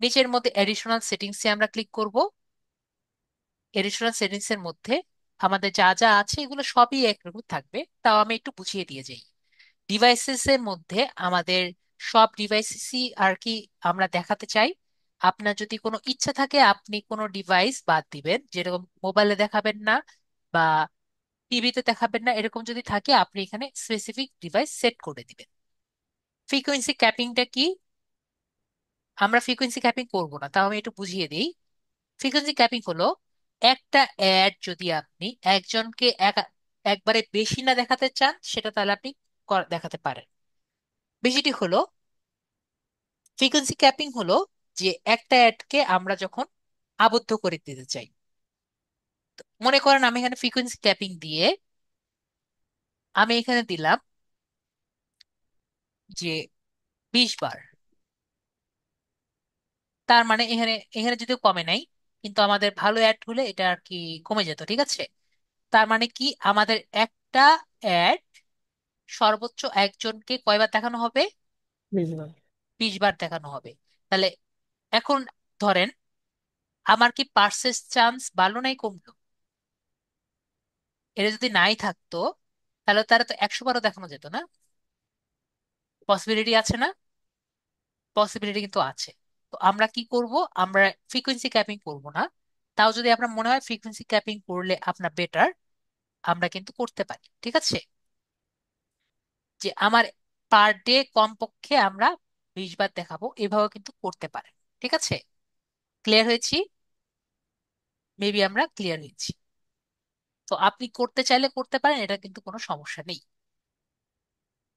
নিচের মধ্যে এডিশনাল সেটিংসে আমরা ক্লিক করব। এডিশনাল সেটিংস এর মধ্যে আমাদের যা যা আছে এগুলো সবই একরকম থাকবে, তাও আমি একটু বুঝিয়ে দিয়ে যাই। ডিভাইসেস এর মধ্যে আমাদের সব ডিভাইসেসই আর কি আমরা দেখাতে চাই। আপনার যদি কোনো ইচ্ছা থাকে আপনি কোনো ডিভাইস বাদ দিবেন, যেরকম মোবাইলে দেখাবেন না বা টিভিতে দেখাবেন না, এরকম যদি থাকে আপনি এখানে স্পেসিফিক ডিভাইস সেট করে দিবেন। ফ্রিকোয়েন্সি ক্যাপিংটা কি? আমরা ফ্রিকোয়েন্সি ক্যাপিং করব না, তাও আমি একটু বুঝিয়ে দিই। ফ্রিকোয়েন্সি ক্যাপিং হলো একটা অ্যাড যদি আপনি একজনকে একবারে বেশি না দেখাতে চান, সেটা তাহলে আপনি দেখাতে পারেন। বেশিটি হলো ফ্রিকোয়েন্সি ক্যাপিং হলো যে একটা অ্যাডকে আমরা যখন আবদ্ধ করে দিতে চাই। মনে করেন আমি এখানে ফ্রিকোয়েন্সি ক্যাপিং দিয়ে আমি এখানে দিলাম যে 20 বার। তার মানে এখানে এখানে যদিও কমে নাই, কিন্তু আমাদের ভালো অ্যাড হলে এটা আর কি কমে যেত। ঠিক আছে, তার মানে কি আমাদের একটা অ্যাড সর্বোচ্চ একজনকে কয়বার দেখানো হবে? বুঝলাম। 20 বার দেখানো হবে। তাহলে এখন ধরেন আমার কি পার্সেস চান্স বাড়লো নাই কমলো? এটা যদি নাই থাকতো তাহলে তারা তো 100 বারও দেখানো যেত না। পসিবিলিটি আছে না? পসিবিলিটি কিন্তু আছে। তো আমরা কি করব, আমরা ফ্রিকোয়েন্সি ক্যাপিং করব না। তাও যদি আপনার মনে হয় ফ্রিকোয়েন্সি ক্যাপিং করলে আপনার বেটার, আমরা কিন্তু করতে পারি। ঠিক আছে, যে আমার পার ডে কমপক্ষে আমরা 20 বার দেখাবো, এভাবে কিন্তু করতে পারেন। ঠিক আছে, ক্লিয়ার হয়েছি? মেবি আমরা ক্লিয়ার হয়েছি। তো আপনি করতে চাইলে করতে পারেন, এটা কিন্তু কোনো সমস্যা নেই।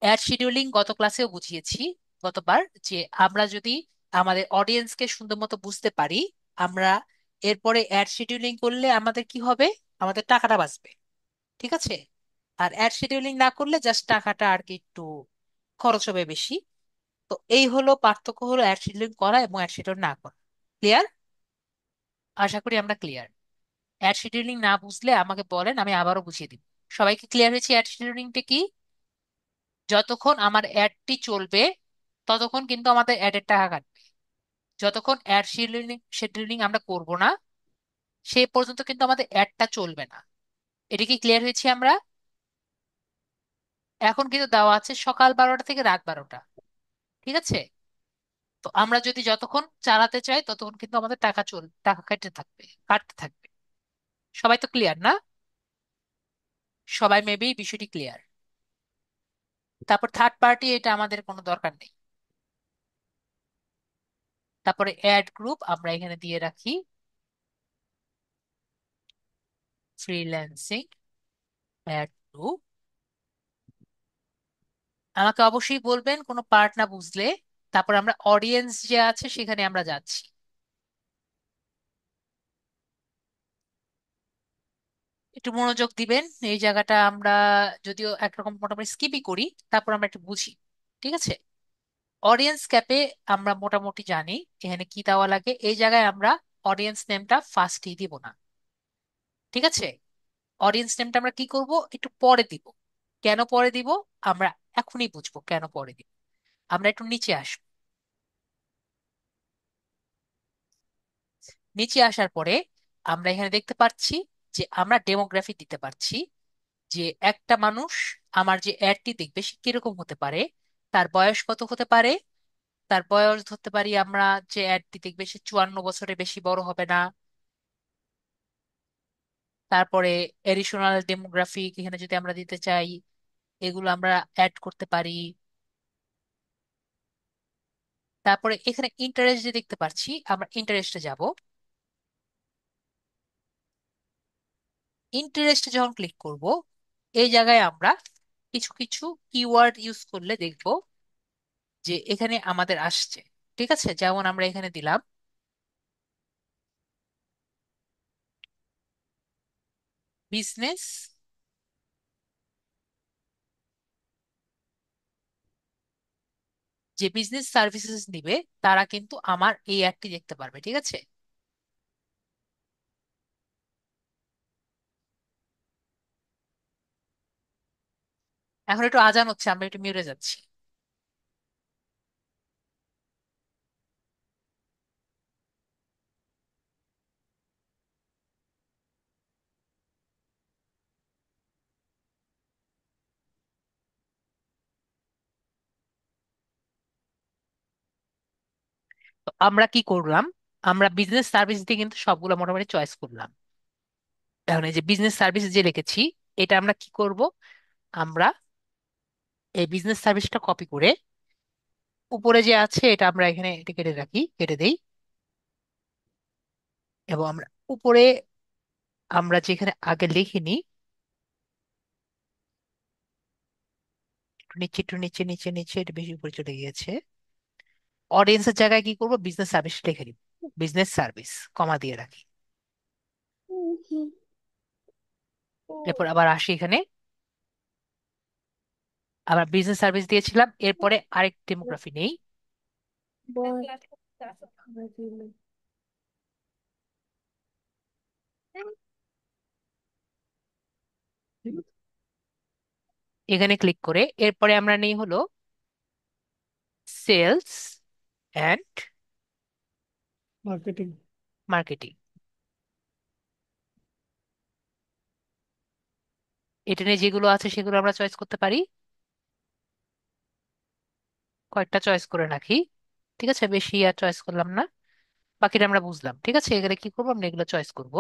অ্যাড শিডিউলিং গত ক্লাসেও বুঝিয়েছি, গতবার, যে আমরা যদি আমাদের অডিয়েন্সকে সুন্দর মতো বুঝতে পারি, আমরা এরপরে অ্যাড শিডিউলিং করলে আমাদের কি হবে, আমাদের টাকাটা বাঁচবে। ঠিক আছে, আর অ্যাড শিডিউলিং না করলে জাস্ট টাকাটা আর কি একটু খরচ হবে বেশি। তো এই হলো পার্থক্য, হলো অ্যাড শিডিউলিং করা এবং অ্যাড শিডিউল না করা। ক্লিয়ার? আশা করি আমরা ক্লিয়ার। অ্যাড শিডিউলিং না বুঝলে আমাকে বলেন, আমি আবারও বুঝিয়ে দিব। সবাইকে ক্লিয়ার হয়েছে অ্যাড শিডিউলিংটা কি? যতক্ষণ আমার অ্যাডটি চলবে ততক্ষণ কিন্তু আমাদের অ্যাডের টাকা কাটবে। যতক্ষণ অ্যাড শিডিউলিং শিডিউলিং আমরা করব না সেই পর্যন্ত কিন্তু আমাদের অ্যাডটা চলবে না। এটা কি ক্লিয়ার হয়েছি আমরা? এখন কিন্তু দেওয়া আছে সকাল 12টা থেকে রাত 12টা। ঠিক আছে, তো আমরা যদি যতক্ষণ চালাতে চাই ততক্ষণ কিন্তু আমাদের টাকা কাটতে থাকবে। সবাই তো ক্লিয়ার না? সবাই মেবি বিষয়টি ক্লিয়ার। তারপর থার্ড পার্টি, এটা আমাদের কোনো দরকার নেই। তারপরে অ্যাড গ্রুপ আমরা এখানে দিয়ে রাখি। ফ্রিল্যান্সিং অ্যাড টু, আমাকে অবশ্যই বলবেন কোনো পার্ট না বুঝলে। তারপর আমরা অডিয়েন্স যে আছে সেখানে আমরা যাচ্ছি। একটু মনোযোগ দিবেন এই জায়গাটা। আমরা যদিও একরকম মোটামুটি স্কিপই করি, তারপর আমরা একটু বুঝি। ঠিক আছে। অডিয়েন্স ক্যাপে আমরা মোটামুটি জানি এখানে কি দেওয়া লাগে। এই জায়গায় আমরা অডিয়েন্স নেমটা ফার্স্টই দিব না। ঠিক আছে। অডিয়েন্স নেমটা আমরা কি করব, একটু পরে দিব। কেন পরে দিব, আমরা এখনই বুঝবো কেন পরে দিব। আমরা একটু নিচে আসবো। নিচে আসার পরে আমরা এখানে দেখতে পাচ্ছি যে আমরা ডেমোগ্রাফি দিতে পারছি, যে একটা মানুষ আমার যে অ্যাডটি দেখবে সে কিরকম হতে পারে, তার বয়স কত হতে পারে। তার বয়স ধরতে পারি আমরা, যে অ্যাডটি দেখবে সে 54 বছরের বেশি বড় হবে না। তারপরে এডিশনাল ডেমোগ্রাফিক এখানে যদি আমরা দিতে চাই, এগুলো আমরা অ্যাড করতে পারি। তারপরে এখানে ইন্টারেস্ট যে দেখতে পাচ্ছি, আমরা ইন্টারেস্টে যাব। ইন্টারেস্টে যখন ক্লিক করব, এই জায়গায় আমরা কিছু কিছু কিওয়ার্ড ইউজ করলে দেখব যে এখানে আমাদের আসছে। ঠিক আছে, যেমন আমরা এখানে দিলাম বিজনেস। যে বিজনেস সার্ভিসেস নিবে তারা কিন্তু আমার এই অ্যাডটি দেখতে পারবে। ঠিক আছে। এখন একটু আজান হচ্ছে, আমরা একটু মিউটে যাচ্ছি। তো আমরা কি করলাম, আমরা বিজনেস সার্ভিস দিয়ে কিন্তু সবগুলো মোটামুটি চয়েস করলাম। এখন এই যে বিজনেস সার্ভিস যে রেখেছি, এটা আমরা কি করব, আমরা এই বিজনেস সার্ভিসটা কপি করে উপরে যে আছে এটা আমরা এখানে এটা কেটে রাখি, কেটে দেই। এবং আমরা উপরে আমরা যেখানে আগে লিখিনি, একটু নিচে একটু নিচে নিচে নিচে এটা বেশি উপরে চলে গিয়েছে। অডিয়েন্সের জায়গায় কি করব, বিজনেস সার্ভিস লিখে দিব। বিজনেস সার্ভিস কমা দিয়ে রাখি। এরপর আবার আসি এখানে, আবার বিজনেস সার্ভিস দিয়েছিলাম, এরপরে আরেক ডেমোগ্রাফি নেই। এখানে ক্লিক করে এরপরে আমরা নেই হলো সেলস অ্যান্ড মার্কেটিং। মার্কেটিং। এটা নিয়ে যেগুলো আছে সেগুলো আমরা চয়েস করতে পারি। কয়েকটা চয়েস করে রাখি। ঠিক আছে, বেশি আর চয়েস করলাম না। বাকিটা আমরা বুঝলাম। ঠিক আছে, এখানে কি করবো, আমরা এগুলো চয়েস করব।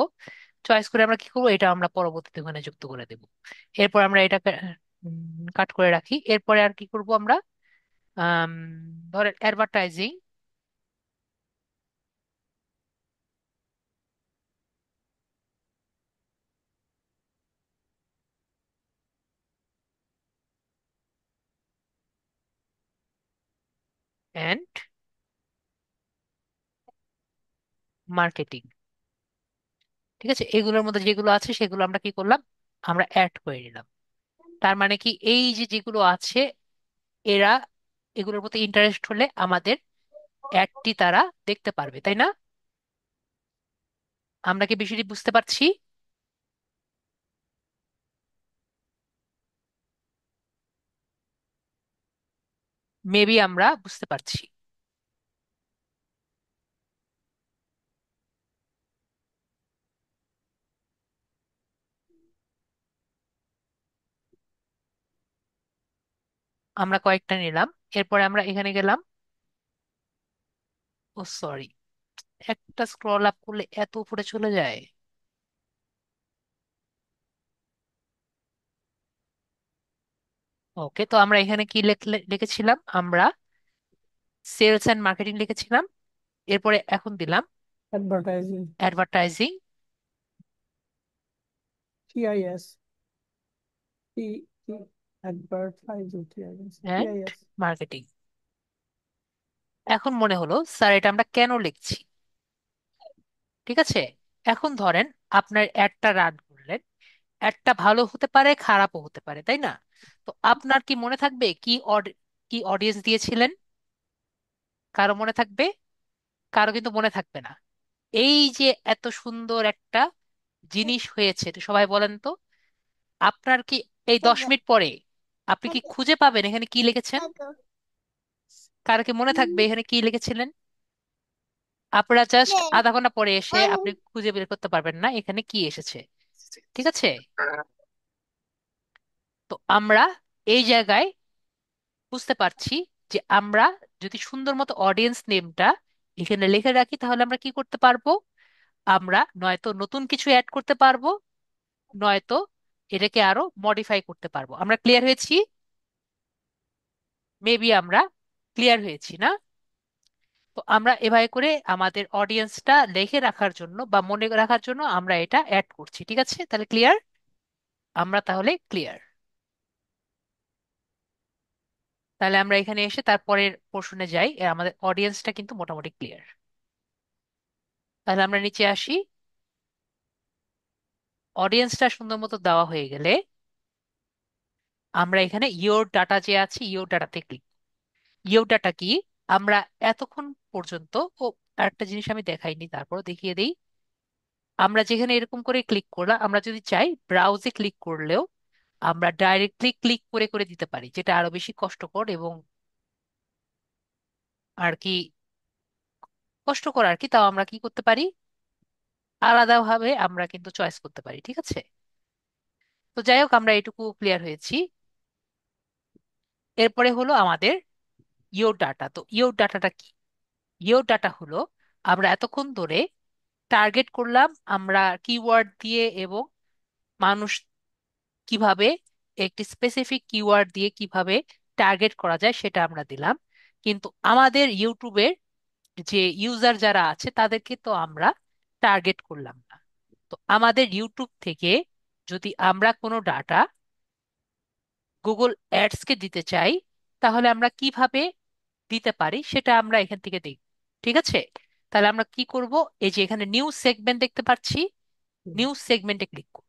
চয়েস করে আমরা কি করবো, এটা আমরা পরবর্তীতে ওখানে যুক্ত করে দেব। এরপর আমরা এটা কাট করে রাখি। এরপরে আর কি করব আমরা, আম, ধরেন অ্যাডভার্টাইজিং অ্যান্ড মার্কেটিং। ঠিক আছে, এগুলোর মধ্যে যেগুলো আছে সেগুলো আমরা কি করলাম, আমরা অ্যাড করে নিলাম। তার মানে কি, এই যে যেগুলো আছে এরা এগুলোর প্রতি ইন্টারেস্ট হলে আমাদের অ্যাডটি তারা দেখতে পারবে, তাই না? আমরা কি বিষয়টি বুঝতে পারছি? মেবি আমরা বুঝতে পারছি। আমরা কয়েকটা নিলাম। এরপরে আমরা এখানে গেলাম। ও সরি, একটা স্ক্রল আপ করলে এত উপরে চলে যায়। ওকে, তো আমরা এখানে কি লিখেছিলাম, আমরা সেলস অ্যান্ড মার্কেটিং লিখেছিলাম। এরপরে এখন দিলাম advertising. Advertising TIS, T T advertise, TIS and TIS. Marketing. এখন মনে হলো স্যার এটা আমরা কেন লিখছি। ঠিক আছে, এখন ধরেন আপনার অ্যাডটা রান করলেন, অ্যাডটা ভালো হতে পারে খারাপও হতে পারে, তাই না? তো আপনার কি মনে থাকবে কি অডিয়েন্স দিয়েছিলেন? কারো মনে থাকবে, কারো কিন্তু মনে থাকবে না। এই যে এত সুন্দর একটা জিনিস হয়েছে, তো সবাই বলেন তো, আপনার কি এই 10 মিনিট পরে আপনি কি খুঁজে পাবেন এখানে কি লিখেছেন? কারো কি মনে থাকবে এখানে কি লিখেছিলেন? আপনারা জাস্ট আধা ঘন্টা পরে এসে আপনি খুঁজে বের করতে পারবেন না এখানে কি এসেছে। ঠিক আছে, তো আমরা এই জায়গায় বুঝতে পারছি যে আমরা যদি সুন্দর মতো অডিয়েন্স নেমটা এখানে লিখে রাখি তাহলে আমরা কি করতে পারবো, আমরা নয়তো নতুন কিছু অ্যাড করতে পারবো, নয়তো এটাকে আরো মডিফাই করতে পারবো। আমরা ক্লিয়ার হয়েছি? মেবি আমরা ক্লিয়ার হয়েছি না? তো আমরা এভাবে করে আমাদের অডিয়েন্সটা লিখে রাখার জন্য বা মনে রাখার জন্য আমরা এটা অ্যাড করছি। ঠিক আছে, তাহলে ক্লিয়ার? আমরা তাহলে ক্লিয়ার। তাহলে আমরা এখানে এসে তারপরের পোর্শনে যাই। আমাদের অডিয়েন্সটা কিন্তু মোটামুটি ক্লিয়ার। তাহলে আমরা নিচে আসি। অডিয়েন্সটা সুন্দর মতো দেওয়া হয়ে গেলে আমরা এখানে ইওর ডাটা যে আছে ইওর ডাটাতে ক্লিক। ইওর ডাটা কি? আমরা এতক্ষণ পর্যন্ত, ও আরেকটা জিনিস আমি দেখাইনি তারপর দেখিয়ে দিই। আমরা যেখানে এরকম করে ক্লিক করলাম, আমরা যদি চাই ব্রাউজে ক্লিক করলেও আমরা ডাইরেক্টলি ক্লিক করে করে দিতে পারি, যেটা আরো বেশি কষ্টকর এবং আর কি কষ্টকর আর কি। তাও আমরা কি করতে পারি, আলাদাভাবে আমরা কিন্তু চয়েস করতে পারি। ঠিক আছে, তো যাই হোক আমরা এটুকু ক্লিয়ার হয়েছি। এরপরে হলো আমাদের ইওর ডাটা। তো ইওর ডাটাটা কি? ইওর ডাটা হলো আমরা এতক্ষণ ধরে টার্গেট করলাম আমরা কিওয়ার্ড দিয়ে, এবং মানুষ কিভাবে একটি স্পেসিফিক কিওয়ার্ড দিয়ে কিভাবে টার্গেট করা যায় সেটা আমরা দিলাম। কিন্তু আমাদের ইউটিউবের যে ইউজার যারা আছে তাদেরকে তো আমরা টার্গেট করলাম না। তো আমাদের ইউটিউব থেকে যদি আমরা কোনো ডাটা গুগল অ্যাডসকে দিতে চাই তাহলে আমরা কিভাবে দিতে পারি সেটা আমরা এখান থেকে দেখব। ঠিক আছে, তাহলে আমরা কি করব, এই যে এখানে নিউ সেগমেন্ট দেখতে পাচ্ছি, নিউ সেগমেন্টে ক্লিক করব।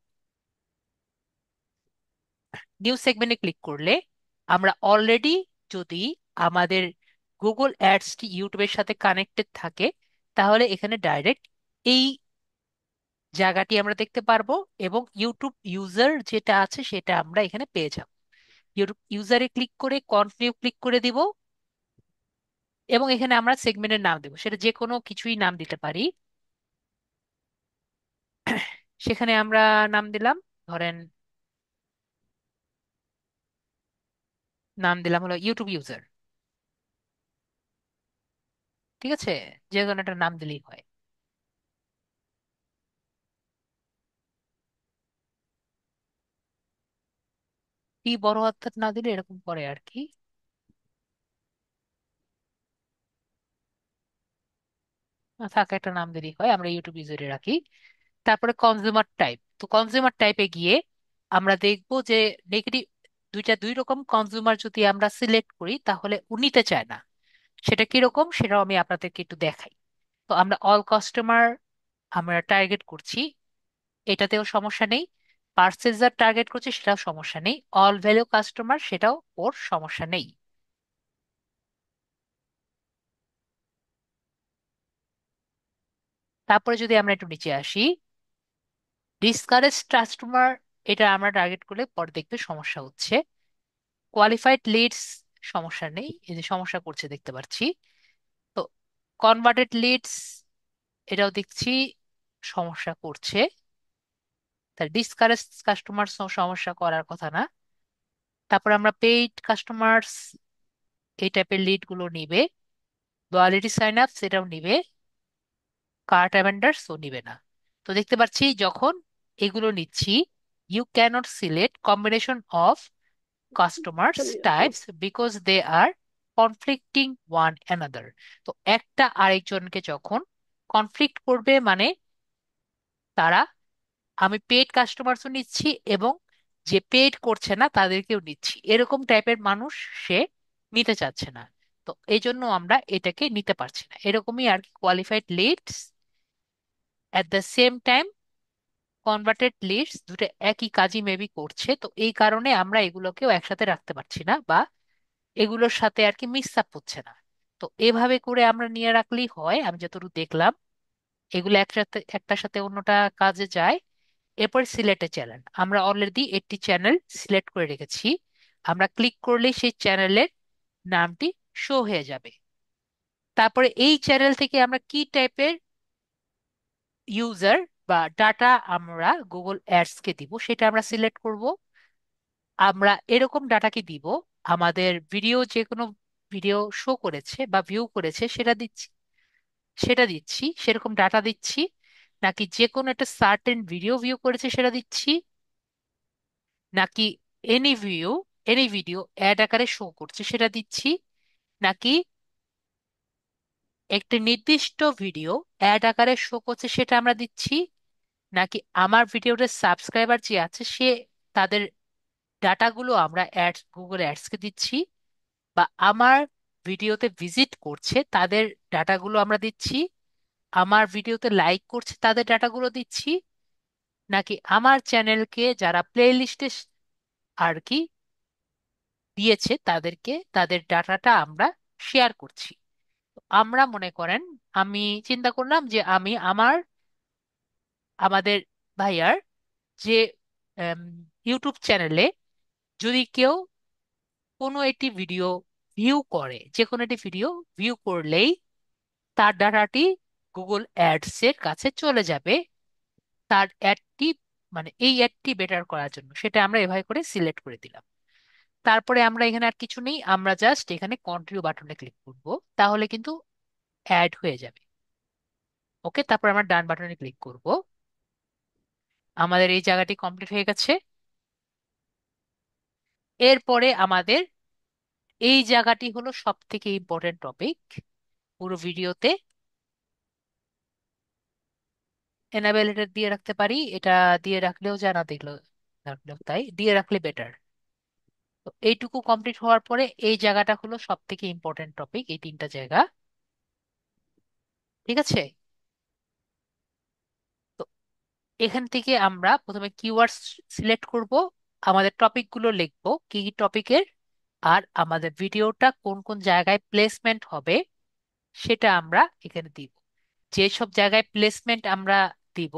নিউ সেগমেন্টে ক্লিক করলে আমরা অলরেডি, যদি আমাদের গুগল অ্যাডসটি ইউটিউবের সাথে কানেক্টেড থাকে তাহলে এখানে ডাইরেক্ট এই জায়গাটি আমরা দেখতে পারবো, এবং ইউটিউব ইউজার যেটা আছে সেটা আমরা এখানে পেয়ে যাব। ইউটিউব ইউজারে ক্লিক করে কন্টিনিউ ক্লিক করে দিব, এবং এখানে আমরা সেগমেন্টের নাম দেবো, সেটা যে কোনো কিছুই নাম দিতে পারি। সেখানে আমরা নাম দিলাম, ধরেন নাম দিলাম হলো ইউটিউব ইউজার। ঠিক আছে, যে কোনো একটা নাম দিলেই হয়। কি বড় হাতের না দিলে এরকম করে আর কি। থাক, একটা নাম দিলেই হয়, আমরা ইউটিউব ইউজারে রাখি। তারপরে কনজিউমার টাইপ। তো কনজিউমার টাইপে গিয়ে আমরা দেখব যে নেগেটিভ দুই রকম কনজিউমার যদি আমরা সিলেক্ট করি তাহলে ও নিতে চায় না। সেটা কিরকম সেটাও আমি আপনাদেরকে একটু দেখাই। তো আমরা অল কাস্টমার আমরা টার্গেট করছি, এটাতেও সমস্যা নেই। পার্সেজার টার্গেট করছি, সেটাও সমস্যা নেই। অল ভ্যালু কাস্টমার, সেটাও ওর সমস্যা নেই। তারপরে যদি আমরা একটু নিচে আসি, ডিসকারেজ কাস্টমার, এটা আমরা টার্গেট করলে পরে দেখবে সমস্যা হচ্ছে। কোয়ালিফাইড লিডস, সমস্যা নেই, এই যে সমস্যা করছে দেখতে পাচ্ছি। তো কনভার্টেড লিডস, এটাও দেখছি সমস্যা করছে। তার ডিসকারেজ কাস্টমার সমস্যা করার কথা না। তারপর আমরা পেইড কাস্টমার্স, এই টাইপের লিড গুলো নিবে। লয়ালিটি সাইন আপ সেটাও নিবে, কার্ট অ্যাভেন্ডার্স ও নিবে না। তো দেখতে পাচ্ছি যখন এগুলো নিচ্ছি, you can't select combination of customers চলে আসো। Types because they are conflicting one another. তো একটা আরেকজনকে যখন কনফ্লিক্ট করবে, মানে তারা আমি পেড কাস্টমার্সও নিচ্ছি এবং যে পেড করছে না তাদেরকেও নিচ্ছি, এরকম টাইপের মানুষ সে নিতে চাচ্ছে না। তো এই জন্য আমরা এটাকে নিতে পারছি না, এরকমই আর কি। Qualified leads at the same time converted leads, দুটো একই কাজই মেবি করছে, তো এই কারণে আমরা এগুলোকেও একসাথে রাখতে পারছি না, বা এগুলোর সাথে আর কি মিক্স আপ হচ্ছে না। তো এভাবে করে আমরা নিয়ে রাখলেই হয়, আমি যতটুকু দেখলাম। এগুলো একসাথে, একটার সাথে অন্যটা কাজে যায়। এরপর সিলেক্ট চ্যানেল, আমরা অলরেডি একটি চ্যানেল সিলেক্ট করে রেখেছি। আমরা ক্লিক করলেই সেই চ্যানেলের নামটি শো হয়ে যাবে। তারপরে এই চ্যানেল থেকে আমরা কি টাইপের ইউজার বা ডাটা আমরা গুগল অ্যাডস কে দিব সেটা আমরা সিলেক্ট করব। আমরা এরকম ডাটা কি দিব, আমাদের ভিডিও যে কোনো ভিডিও শো করেছে বা ভিউ করেছে সেটা দিচ্ছি, সেটা দিচ্ছি, সেরকম ডাটা দিচ্ছি, নাকি যে কোনো একটা সার্টেন ভিডিও ভিউ করেছে সেটা দিচ্ছি, নাকি any view, any video ad আকারে শো করছে সেটা দিচ্ছি, নাকি একটি নির্দিষ্ট ভিডিও অ্যাড আকারে শো করছে সেটা আমরা দিচ্ছি, নাকি আমার ভিডিওর সাবস্ক্রাইবার যে আছে সে তাদের ডাটাগুলো আমরা গুগল অ্যাডসকে দিচ্ছি, বা আমার ভিডিওতে ভিজিট করছে তাদের ডাটাগুলো আমরা দিচ্ছি, আমার ভিডিওতে লাইক করছে তাদের ডাটাগুলো দিচ্ছি, নাকি আমার চ্যানেলকে যারা প্লে লিস্টে আর কি দিয়েছে তাদেরকে তাদের ডাটাটা আমরা শেয়ার করছি। তো আমরা মনে করেন, আমি চিন্তা করলাম যে আমি আমাদের ভাইয়ার যে ইউটিউব চ্যানেলে যদি কেউ কোনো একটি ভিডিও ভিউ করে, যে কোনো একটি ভিডিও ভিউ করলেই তার ডাটাটি গুগল অ্যাডস এর কাছে চলে যাবে, তার অ্যাডটি মানে এই অ্যাডটি বেটার করার জন্য, সেটা আমরা এভাবে করে সিলেক্ট করে দিলাম। তারপরে আমরা এখানে আর কিছু নেই, আমরা জাস্ট এখানে কন্টিনিউ বাটনে ক্লিক করব, তাহলে কিন্তু অ্যাড হয়ে যাবে। ওকে, তারপর আমরা ডান বাটনে ক্লিক করব। আমাদের এই জায়গাটি কমপ্লিট হয়ে গেছে। এরপরে আমাদের এই জায়গাটি হলো সব থেকে ইম্পর্টেন্ট টপিক পুরো ভিডিওতে। এনাবেল এটা দিয়ে রাখতে পারি, এটা দিয়ে রাখলেও যা, না দেখলেও রাখলেও তাই, দিয়ে রাখলে বেটার। তো এইটুকু কমপ্লিট হওয়ার পরে এই জায়গাটা হলো সব থেকে ইম্পর্টেন্ট টপিক, এই তিনটা জায়গা। ঠিক আছে। তো এখান থেকে আমরা প্রথমে কিওয়ার্ডস সিলেক্ট করব, আমাদের টপিকগুলো লিখবো কি কি টপিকের, আর আমাদের ভিডিওটা কোন কোন জায়গায় প্লেসমেন্ট হবে সেটা আমরা এখানে দিব। যেসব জায়গায় প্লেসমেন্ট আমরা দিব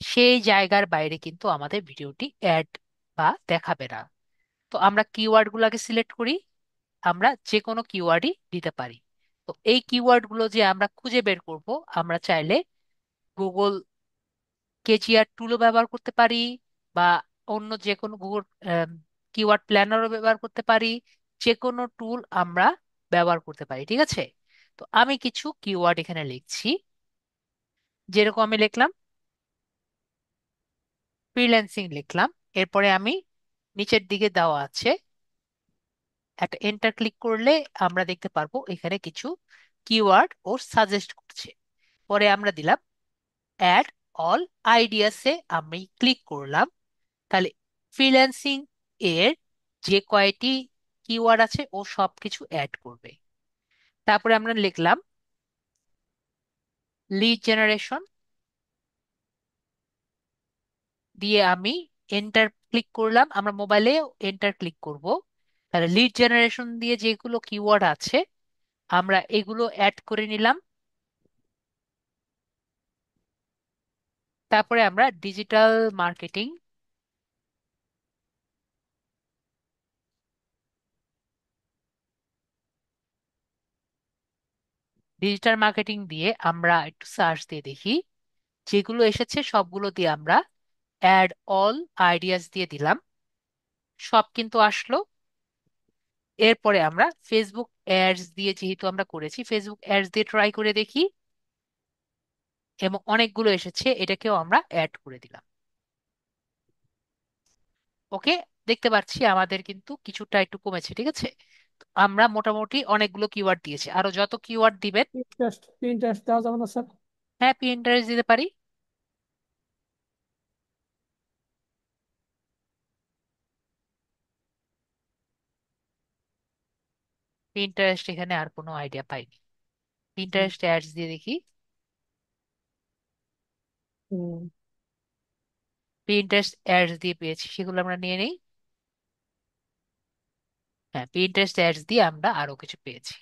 সেই জায়গার বাইরে কিন্তু আমাদের ভিডিওটি অ্যাড বা দেখাবে না। তো আমরা কিওয়ার্ড গুলোকে সিলেক্ট করি, আমরা যে কোনো কিওয়ার্ডই দিতে পারি। তো এই কিওয়ার্ড গুলো যে আমরা খুঁজে বের করব, আমরা চাইলে গুগল কেজিআর টুলও ব্যবহার করতে পারি, বা অন্য যে কোনো গুগল কিওয়ার্ড প্ল্যানারও ব্যবহার করতে পারি, যে কোনো টুল আমরা ব্যবহার করতে পারি। ঠিক আছে। তো আমি কিছু কিওয়ার্ড এখানে লিখছি, যেরকম আমি লিখলাম ফ্রিল্যান্সিং লিখলাম। এরপরে আমি নিচের দিকে দেওয়া আছে একটা এন্টার ক্লিক করলে আমরা দেখতে পারবো এখানে কিছু কিওয়ার্ড ও সাজেস্ট করছে। পরে আমরা দিলাম অ্যাড অল আইডিয়াসে আমি ক্লিক করলাম, তাহলে ফ্রিল্যান্সিং এর যে কয়টি কিওয়ার্ড আছে ও সব কিছু অ্যাড করবে। তারপরে আমরা লিখলাম লিড জেনারেশন, দিয়ে আমি এন্টার ক্লিক করলাম, আমরা মোবাইলে এন্টার ক্লিক করব। তাহলে লিড জেনারেশন দিয়ে যেগুলো কিওয়ার্ড আছে আমরা এগুলো অ্যাড করে নিলাম। তারপরে আমরা ডিজিটাল মার্কেটিং, ডিজিটাল মার্কেটিং দিয়ে আমরা একটু সার্চ দিয়ে দেখি, যেগুলো এসেছে সবগুলো দিয়ে আমরা অ্যাড অল আইডিয়াস দিয়ে দিলাম, সব কিন্তু আসলো। এরপরে আমরা ফেসবুক অ্যাডস দিয়ে, যেহেতু আমরা করেছি ফেসবুক অ্যাডস দিয়ে ট্রাই করে দেখি, এবং অনেকগুলো এসেছে, এটাকেও আমরা অ্যাড করে দিলাম। ওকে, দেখতে পাচ্ছি আমাদের কিন্তু কিছুটা একটু কমেছে। ঠিক আছে। তো আমরা মোটামুটি অনেকগুলো কিওয়ার্ড দিয়েছি, আরো যত কিওয়ার্ড দিবেন। প্রিন্টারেস্ট, প্রিন্টারেস্ট দেওয়া যাবে না স্যার? হ্যাঁ, পিন্টারেস্ট দিতে পারি। পিন্টারেস্ট এখানে আর কোনো আইডিয়া পাইনি। পিন্টারেস্ট অ্যাডস দিয়ে দেখি। হুম। পিন্টারেস্ট অ্যাডস দিয়ে পেয়েছি, সেগুলো আমরা নিয়ে নেই। হ্যাঁ, পিন্টারেস্ট অ্যাডস দিয়ে আমরা আরো কিছু পেয়েছি।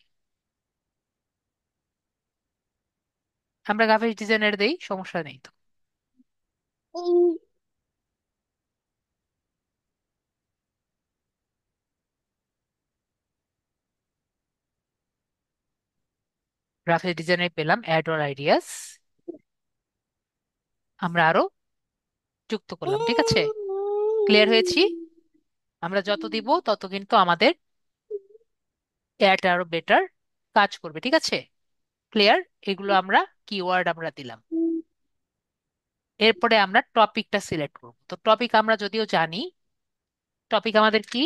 আমরা গ্রাফিক্স ডিজাইনের দেই, সমস্যা নেই তো। গ্রাফিক্স ডিজাইনে পেলাম অ্যাড অর আইডিয়াস, আমরা আরো যুক্ত করলাম, ঠিক আছে। ক্লিয়ার হয়েছি। আমরা যত দিব তত কিন্তু আমাদের অ্যাড আরো বেটার কাজ করবে, ঠিক আছে। ক্লিয়ার। এগুলো আমরা কিওয়ার্ড আমরা দিলাম। এরপরে আমরা টপিকটা সিলেক্ট করব। তো টপিক আমরা যদিও জানি, টপিক আমাদের কি,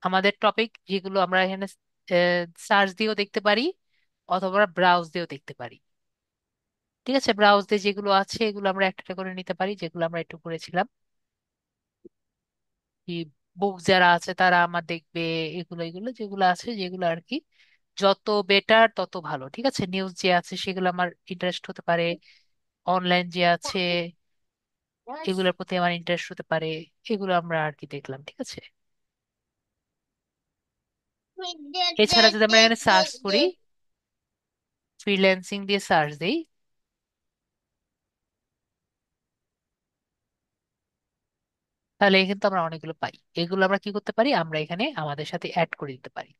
আমাদের টপিক যেগুলো আমরা এখানে সার্চ দিয়েও দেখতে পারি অথবা ব্রাউজ দিয়েও দেখতে পারি। ঠিক আছে, ব্রাউজ দিয়ে যেগুলো আছে এগুলো আমরা একটা একটা করে নিতে পারি, যেগুলো আমরা একটু করেছিলাম। বুক যারা আছে তারা আমার দেখবে, এগুলো এগুলো যেগুলো আছে, যেগুলো আর কি যত বেটার তত ভালো, ঠিক আছে। নিউজ যে আছে সেগুলো আমার ইন্টারেস্ট হতে পারে, অনলাইন যে আছে এগুলোর প্রতি আমার ইন্টারেস্ট হতে পারে। এগুলো আমরা আর কি দেখলাম, ঠিক আছে। এছাড়া যদি আমরা এখানে সার্চ করি, ফ্রিল্যান্সিং দিয়ে সার্চ দিই, তাহলে কিন্তু আমরা অনেকগুলো পাই। এগুলো আমরা কি করতে পারি, আমরা এখানে আমাদের সাথে অ্যাড করে দিতে পারি।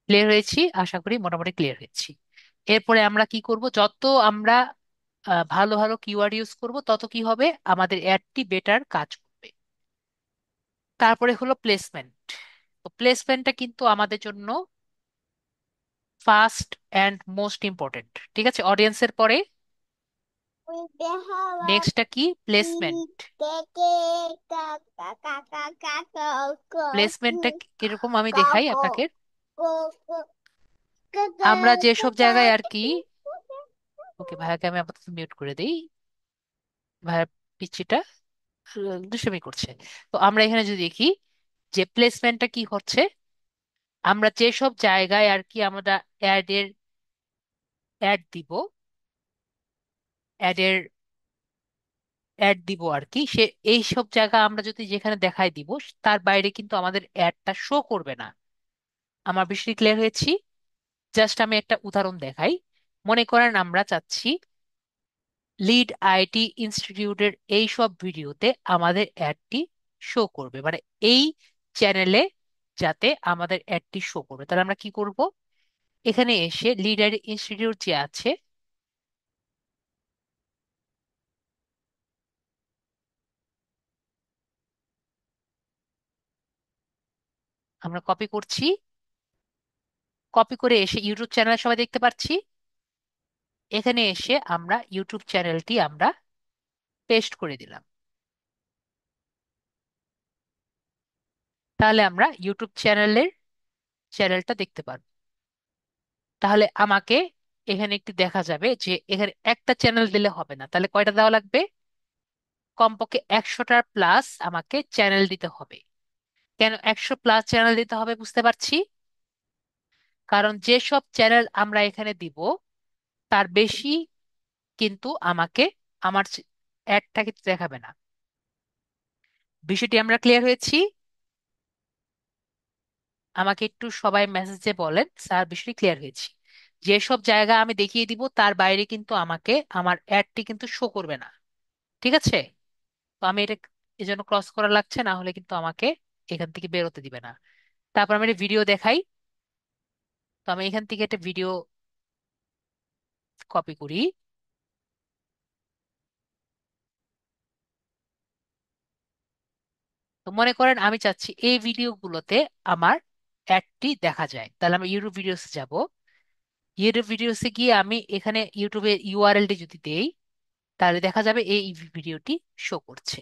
ক্লিয়ার হয়েছি, আশা করি মোটামুটি ক্লিয়ার হয়েছি। এরপরে আমরা কি করব, যত আমরা ভালো ভালো কিওয়ার্ড ইউজ করব তত কি হবে, আমাদের অ্যাডটি বেটার কাজ করবে। তারপরে হলো প্লেসমেন্ট। তো প্লেসমেন্টটা কিন্তু আমাদের জন্য ফার্স্ট অ্যান্ড মোস্ট ইম্পর্টেন্ট, ঠিক আছে। অডিয়েন্সের পরে নেক্সটটা কি, প্লেসমেন্ট। প্লেসমেন্টটা কিরকম আমি দেখাই আপনাকে। আমরা যেসব জায়গায় আর কি, ওকে ভাইয়াকে আমি আপাতত মিউট করে দিই, ভাইয়া পিচ্চিটা দুষ্টুমি করছে। তো আমরা এখানে যদি দেখি যে প্লেসমেন্টটা কি হচ্ছে, আমরা যেসব জায়গায় আর কি আমরা অ্যাডের অ্যাড দিব, অ্যাডের অ্যাড দিব আর কি, সে এই সব জায়গা আমরা যদি যেখানে দেখাই দিব, তার বাইরে কিন্তু আমাদের অ্যাডটা শো করবে না। আমার বিষয়টি ক্লিয়ার হয়েছি। জাস্ট আমি একটা উদাহরণ দেখাই। মনে করেন আমরা চাচ্ছি লিড আইটি ইনস্টিটিউটের এই সব ভিডিওতে আমাদের অ্যাডটি শো করবে, মানে এই চ্যানেলে যাতে আমাদের অ্যাডটি শো করবে, তাহলে আমরা কি করব, এখানে এসে লিড আইটি ইনস্টিটিউট যে আছে, আমরা কপি করছি, কপি করে এসে ইউটিউব চ্যানেল সবাই দেখতে পাচ্ছি। এখানে এসে আমরা ইউটিউব চ্যানেলটি আমরা পেস্ট করে দিলাম, তাহলে আমরা ইউটিউব চ্যানেলটা দেখতে পারবো। তাহলে আমাকে এখানে একটি দেখা যাবে যে এখানে একটা চ্যানেল দিলে হবে না, তাহলে কয়টা দেওয়া লাগবে, কমপক্ষে 100টার প্লাস আমাকে চ্যানেল দিতে হবে। কেন 100+ চ্যানেল দিতে হবে বুঝতে পারছি, কারণ যেসব চ্যানেল আমরা এখানে দিব তার বেশি কিন্তু আমাকে আমার অ্যাডটা কিন্তু দেখাবে না। বিষয়টি আমরা ক্লিয়ার হয়েছি। আমাকে একটু সবাই মেসেজে বলেন স্যার বিষয়টি ক্লিয়ার হয়েছে। যেসব জায়গা আমি দেখিয়ে দিব তার বাইরে কিন্তু আমাকে আমার অ্যাডটি কিন্তু শো করবে না, ঠিক আছে। তো আমি এটা এজন্য ক্রস করা লাগছে, না হলে কিন্তু আমাকে এখান থেকে বেরোতে দিবে না। তারপর আমি একটা ভিডিও দেখাই। তো আমি এখান থেকে একটা ভিডিও কপি করি। তো মনে করেন আমি চাচ্ছি এই ভিডিওগুলোতে আমার অ্যাডটি দেখা যায়, তাহলে আমি ইউটিউব ভিডিওসে যাব। ইউটিউব ভিডিওসে গিয়ে আমি এখানে ইউটিউবে ইউআরএলটি যদি দেই, তাহলে দেখা যাবে এই ভিডিওটি শো করছে।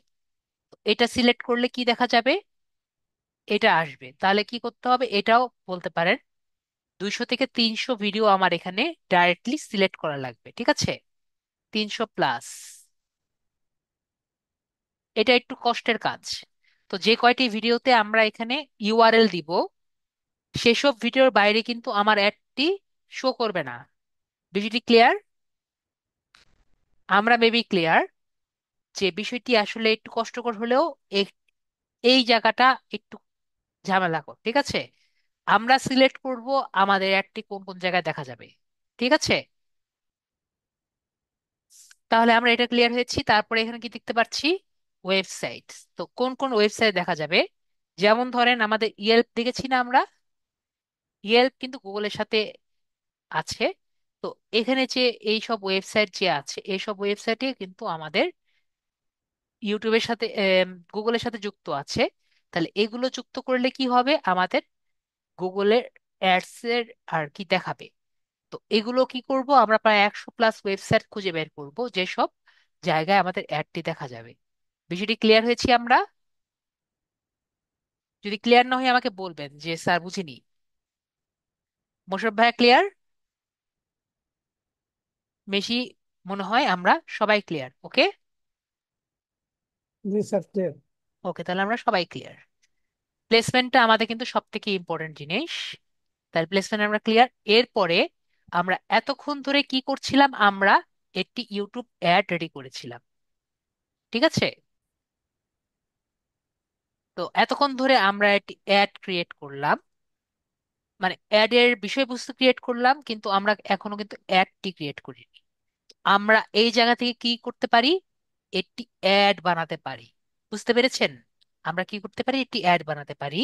তো এটা সিলেক্ট করলে কি দেখা যাবে, এটা আসবে। তাহলে কি করতে হবে, এটাও বলতে পারেন 200 থেকে 300 ভিডিও আমার এখানে ডাইরেক্টলি সিলেক্ট করা লাগবে, ঠিক আছে? 300+। এটা একটু কষ্টের কাজ। তো যে কয়টি ভিডিওতে আমরা এখানে ইউআরএল দিব, সেসব ভিডিওর বাইরে কিন্তু আমার অ্যাডটি শো করবে না। বিষয়টি ক্লিয়ার? আমরা মেবি ক্লিয়ার যে বিষয়টি আসলে একটু কষ্টকর হলেও এই এই জায়গাটা একটু ঝামেলা কর, ঠিক আছে? আমরা সিলেক্ট করব আমাদের অ্যাডটি কোন কোন জায়গায় দেখা যাবে, ঠিক আছে? তাহলে আমরা এটা ক্লিয়ার হয়েছি। তারপরে এখানে কি দেখতে পাচ্ছি? ওয়েবসাইট। তো কোন কোন ওয়েবসাইট দেখা যাবে? যেমন ধরেন আমাদের ইয়েল্প দেখেছি না আমরা? ইয়েল্প কিন্তু গুগলের সাথে আছে। তো এখানে যে এই সব ওয়েবসাইট যে আছে, এই সব ওয়েবসাইটে কিন্তু আমাদের ইউটিউবের সাথে গুগলের সাথে যুক্ত আছে। তাহলে এগুলো যুক্ত করলে কি হবে? আমাদের গুগলের অ্যাডস এর আর কি দেখাবে। তো এগুলো কি করব? আমরা প্রায় 100+ ওয়েবসাইট খুঁজে বের করব যেসব জায়গায় আমাদের অ্যাডটি দেখা যাবে। বিষয়টি ক্লিয়ার হয়েছি আমরা? যদি ক্লিয়ার না হয় আমাকে বলবেন যে স্যার বুঝিনি। মোশাররফ ভাইয়া ক্লিয়ার? বেশি মনে হয় আমরা সবাই ক্লিয়ার। ওকে। জি স্যার, ক্লিয়ার। ওকে, তাহলে আমরা সবাই ক্লিয়ার। প্লেসমেন্টটা আমাদের কিন্তু সব থেকে ইম্পর্টেন্ট জিনিস। তাহলে প্লেসমেন্ট আমরা ক্লিয়ার। এরপরে আমরা এতক্ষণ ধরে কি করছিলাম? আমরা একটি ইউটিউব অ্যাড রেডি করেছিলাম, ঠিক আছে? তো এতক্ষণ ধরে আমরা একটি অ্যাড ক্রিয়েট করলাম, মানে অ্যাড এর বিষয়বস্তু ক্রিয়েট করলাম, কিন্তু আমরা এখনো কিন্তু অ্যাডটি ক্রিয়েট করিনি। আমরা এই জায়গা থেকে কি করতে পারি? একটি অ্যাড বানাতে পারি। বুঝতে পেরেছেন? আমরা কি করতে পারি? একটি অ্যাড বানাতে পারি।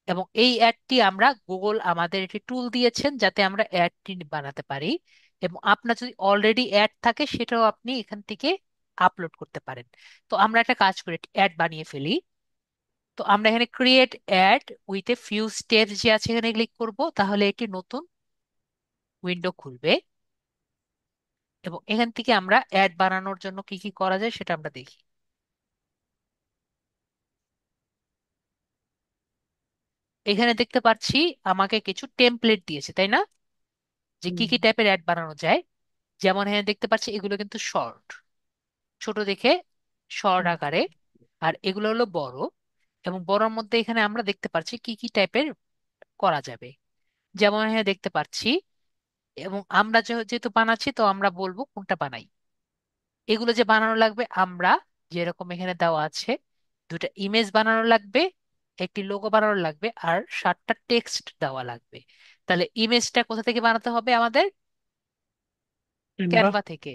এবং এই অ্যাডটি আমরা, গুগল আমাদের একটি টুল দিয়েছেন যাতে আমরা অ্যাডটি বানাতে পারি। এবং আপনার যদি অলরেডি অ্যাড থাকে সেটাও আপনি এখান থেকে আপলোড করতে পারেন। তো আমরা একটা কাজ করি, অ্যাড বানিয়ে ফেলি। তো আমরা এখানে create add with a few steps যে আছে এখানে ক্লিক করব, তাহলে একটি নতুন উইন্ডো খুলবে। এবং এখান থেকে আমরা অ্যাড বানানোর জন্য কি কি করা যায় সেটা আমরা দেখি। এখানে দেখতে পাচ্ছি আমাকে কিছু টেমপ্লেট দিয়েছে, তাই না? যে কি হুম, কি টাইপের অ্যাড বানানো যায়। যেমন এখানে দেখতে পাচ্ছি এগুলো কিন্তু শর্ট, ছোট দেখে শর্ট হুম। আকারে। আর এগুলো হলো বড়। এবং বড়র মধ্যে এখানে আমরা দেখতে পাচ্ছি কি কি টাইপের করা যাবে। যেমন এখানে দেখতে পাচ্ছি। এবং আমরা যেহেতু বানাচ্ছি তো আমরা বলবো কোনটা বানাই। এগুলো যে বানানো লাগবে আমরা, যেরকম এখানে দেওয়া আছে, দুটা ইমেজ বানানো লাগবে, একটি লোগো বানানো লাগবে, আর 7টা টেক্সট দেওয়া লাগবে। তাহলে ইমেজটা কোথা থেকে বানাতে হবে আমাদের? কিংবা ক্যানভা থেকে।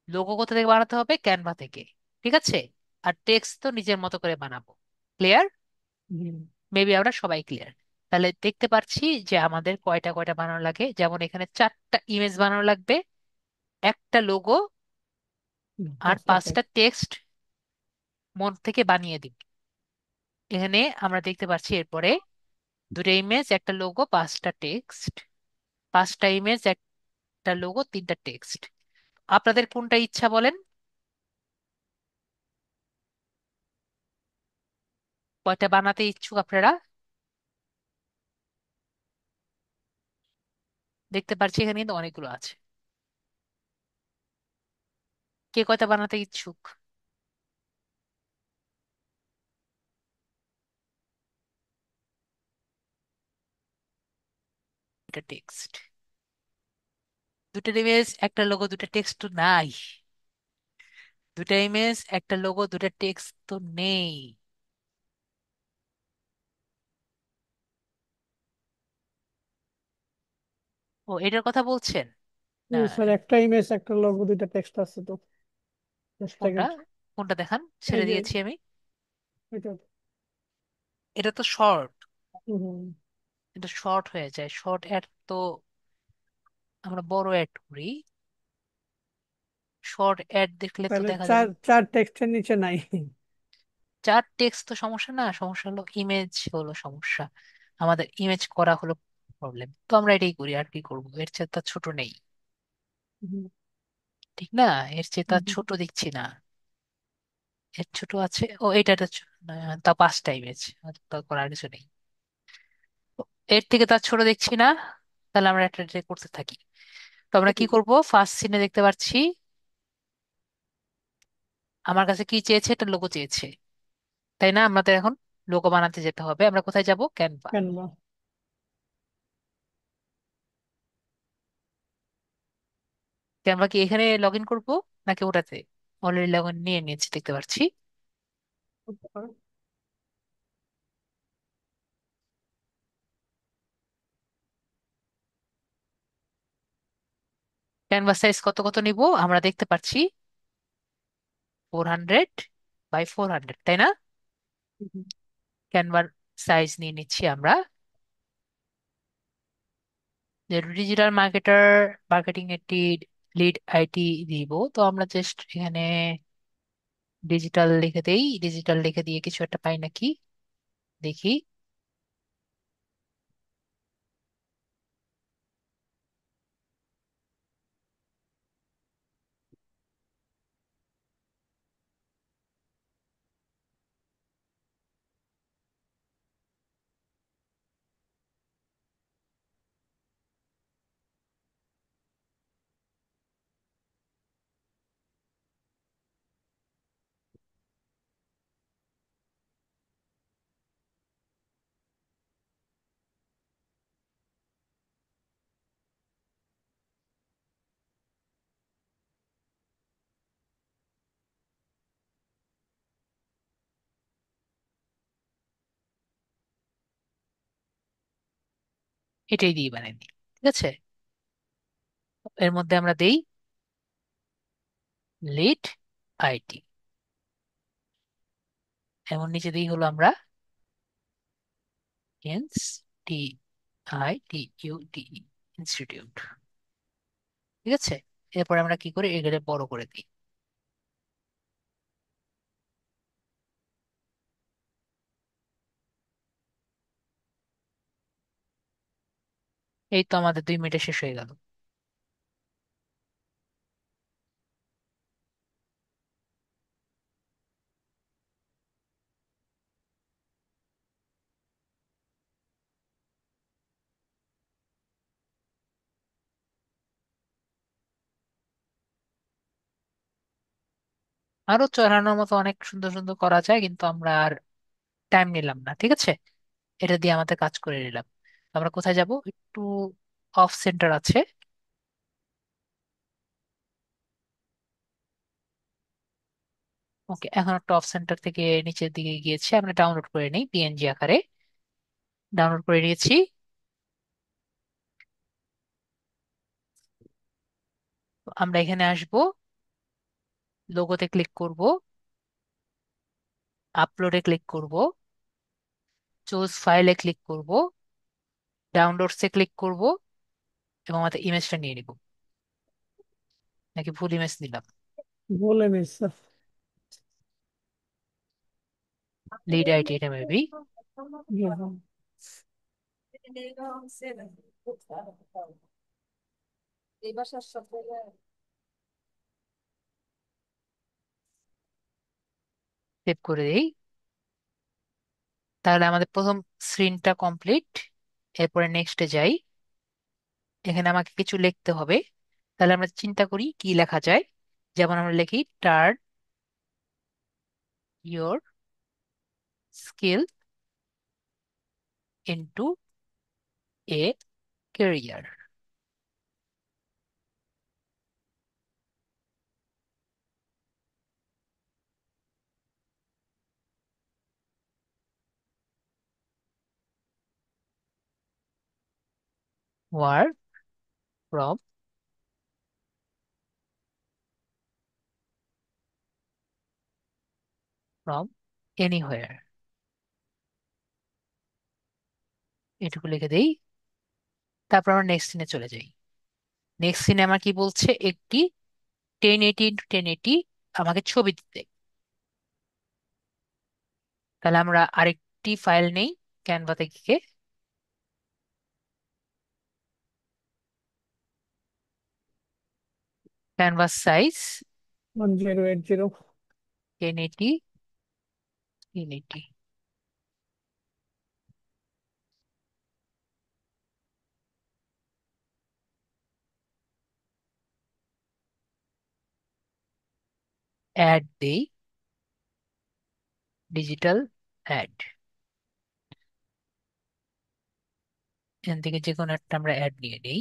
লোগো কোথা থেকে বানাতে হবে? ক্যানভা থেকে। ঠিক আছে। আর টেক্সট তো নিজের মতো করে বানাবো। ক্লিয়ার? হুম, মেবি আমরা সবাই ক্লিয়ার। তাহলে দেখতে পাচ্ছি যে আমাদের কয়টা কয়টা বানানো লাগে। যেমন এখানে 4টা ইমেজ বানানো লাগবে, একটা লোগো, আর পাঁচটা 5টা টেক্সট। টেক্সট মন থেকে বানিয়ে দিব। এখানে আমরা দেখতে পাচ্ছি এরপরে দুটো ইমেজ, একটা লোগো, 5টা টেক্সট। 5টা ইমেজ, একটা লোগো, 3টা টেক্সট। আপনাদের কোনটা ইচ্ছা বলেন? কয়টা বানাতে ইচ্ছুক আপনারা? দেখতে পাচ্ছি এখানে কিন্তু অনেকগুলো আছে। কে কয়টা বানাতে ইচ্ছুক? এটা টেক্সট। দুটো ইমেজ, একটা লোগো, দুটো টেক্সট তো নাই। দুটো ইমেজ, একটা লোগো, দুটো টেক্সট তো নেই। ও, এটার কথা বলছেন? না। স্যার, একটা ইমেজ একটা লোগো দুইটা টেক্সট আছে তো। জাস্ট কোনটা? সেকেন্ড। কোনটা দেখান, এই ছেড়ে যে দিয়েছি আমি। এটা। এটা তো শর্ট। হুম। এটা শর্ট হয়ে যায়। শর্ট অ্যাড তো আমরা বড় অ্যাড করি। শর্ট অ্যাড দেখলে তো তাহলে দেখা চার যাবে। চার টেক্সটের নিচে নাই। যার টেক্সট তো সমস্যা না, সমস্যা হলো ইমেজ হলো সমস্যা। আমাদের ইমেজ করা হলো প্রবলেম। তো আমরা এটাই করি, আর কি করবো? এর চেয়ে তার ছোট নেই, হুম, ঠিক না? এর চেয়ে তার হুম, ছোট দেখছি না। এর ছোট আছে, ও এটা তো তা 5টা ইমেজ, তা করার কিছু নেই। তো এর থেকে তার ছোট দেখছি না। তাহলে আমরা একটা একটা করতে থাকি। তো আমরা কি হুম। করব, ফার্স্ট সিনে দেখতে পাচ্ছি আমার কাছে কি চেয়েছে, এটা লোগো চেয়েছে, তাই না? আমাদের এখন লোগো বানাতে যেতে হবে। আমরা কোথায় যাব? ক্যানভা। ক্যানভা। ক্যানভা কি এখানে লগ ইন করবো নাকি ওটাতে? অলরেডি লগ ইন নিয়ে নিয়েছি দেখতে পাচ্ছি। ক্যানভাস সাইজ কত কত নিব আমরা দেখতে পাচ্ছি, 400 বাই 400, তাই না? হুম। ক্যানভার সাইজ নিয়ে নিচ্ছি আমরা। যে ডিজিটাল মার্কেটার, মার্কেটিং একটি লিড আইটি দিব, তো আমরা জাস্ট এখানে ডিজিটাল লিখে দেই। ডিজিটাল লিখে দিয়ে কিছু একটা পাই নাকি দেখি। এটাই দিয়ে বানিয়ে দিই, ঠিক আছে। এর মধ্যে আমরা দেই লিড আইটি, এমন নিচে দিই হলো আমরা INSTITUT, ইনস্টিটিউট। ঠিক আছে, এরপর আমরা কি করি, এগুলো বড় করে দিই। এই তো আমাদের 2 মিনিটে শেষ হয়ে গেল। আরো চড়ানোর মতো অনেক সুন্দর সুন্দর করা যায়, কিন্তু আমরা আর টাইম নিলাম না, ঠিক আছে। এটা দিয়ে আমাদের কাজ করে নিলাম। আমরা কোথায় যাব, একটু অফ সেন্টার আছে। ওকে, এখন একটা অফ সেন্টার থেকে নিচের দিকে গিয়েছি, আমরা ডাউনলোড করে নিই পিএনজি আকারে। ডাউনলোড করে নিয়েছি। তো আমরা এখানে আসব, লোগোতে ক্লিক করব, আপলোডে ক্লিক করব, চুজ ফাইলে ক্লিক করব, ডাউনলোডসে ক্লিক করব, এবং আমাদের ইমেজটা নিয়ে নিব। নাকি ভুল ইমেজ দিলাম? বলে মিস। লিড আইটি এটা মেবি। সেভ করে দিই। তাহলে আমাদের প্রথম স্ক্রিনটা কমপ্লিট। এরপরে নেক্সটে যাই। এখানে আমাকে কিছু লিখতে হবে। তাহলে আমরা চিন্তা করি কি লেখা যায়। যেমন আমরা লিখি turn your skill into a career. Work from from anywhere, এটুকু লিখে দেই। তারপর আমরা নেক্সট সিনে চলে যাই। নেক্সট সিনে আমার কি বলছে, একটি 1080 x 1080 আমাকে ছবি দিতে। তাহলে আমরা আরেকটি ফাইল নেই ক্যানভা থেকে। Canvas size 1080। 1080, 1080। অ্যাড দেই, ডিজিটাল অ্যাড। এখান থেকে যে কোনো একটা আমরা অ্যাড নিয়ে নিই।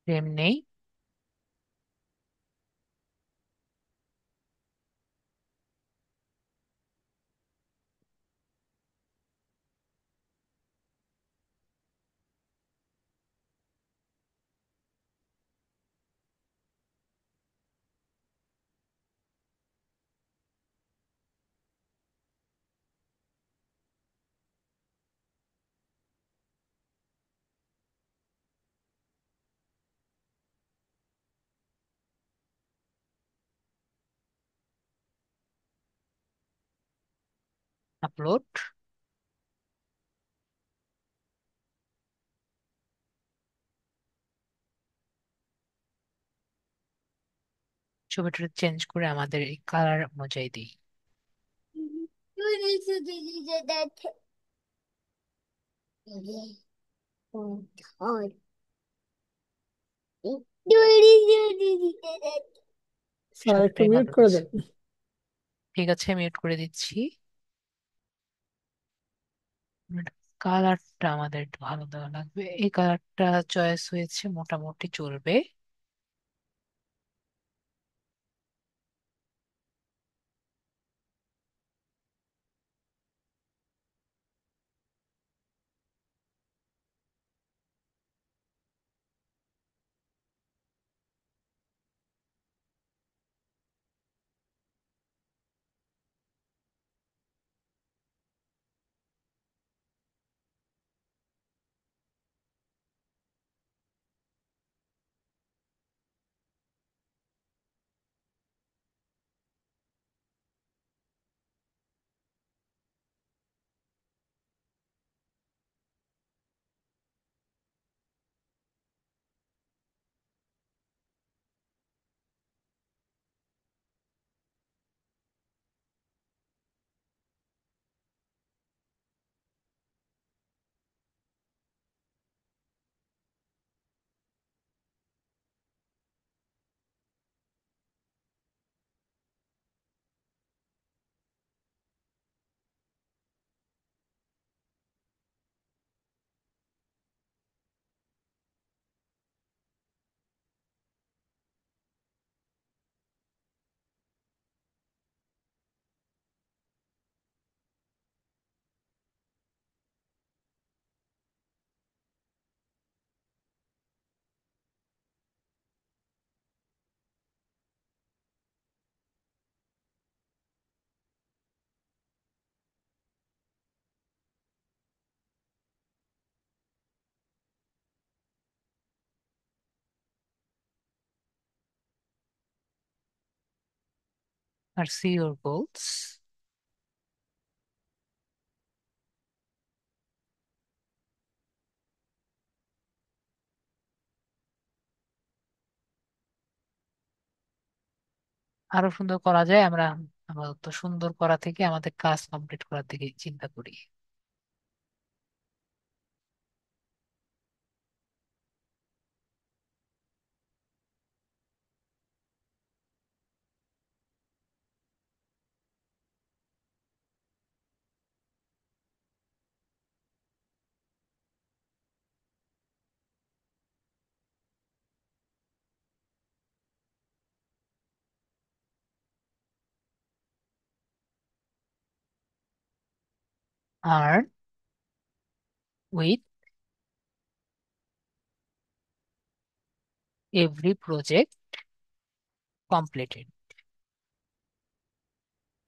ফ্রেম নেই। আপলোড। ছবিটা চেঞ্জ করে আমাদের এই কালার অনুযায়ী দিই। স্যার একটু সবটাই মিউট ভালো করে হয়েছে। দেন। ঠিক আছে, মিউট করে দিচ্ছি। কালারটা আমাদের একটু ভালো দেওয়া লাগবে, এই কালারটা চয়েস হয়েছে, মোটামুটি চলবে। আর সি ইউর গোলস। আরো সুন্দর করা যায়, আমরা আপাতত সুন্দর করা থেকে আমাদের কাজ কমপ্লিট করার দিকে চিন্তা করি। আর উইথ এভরি প্রজেক্ট কমপ্লিটেড,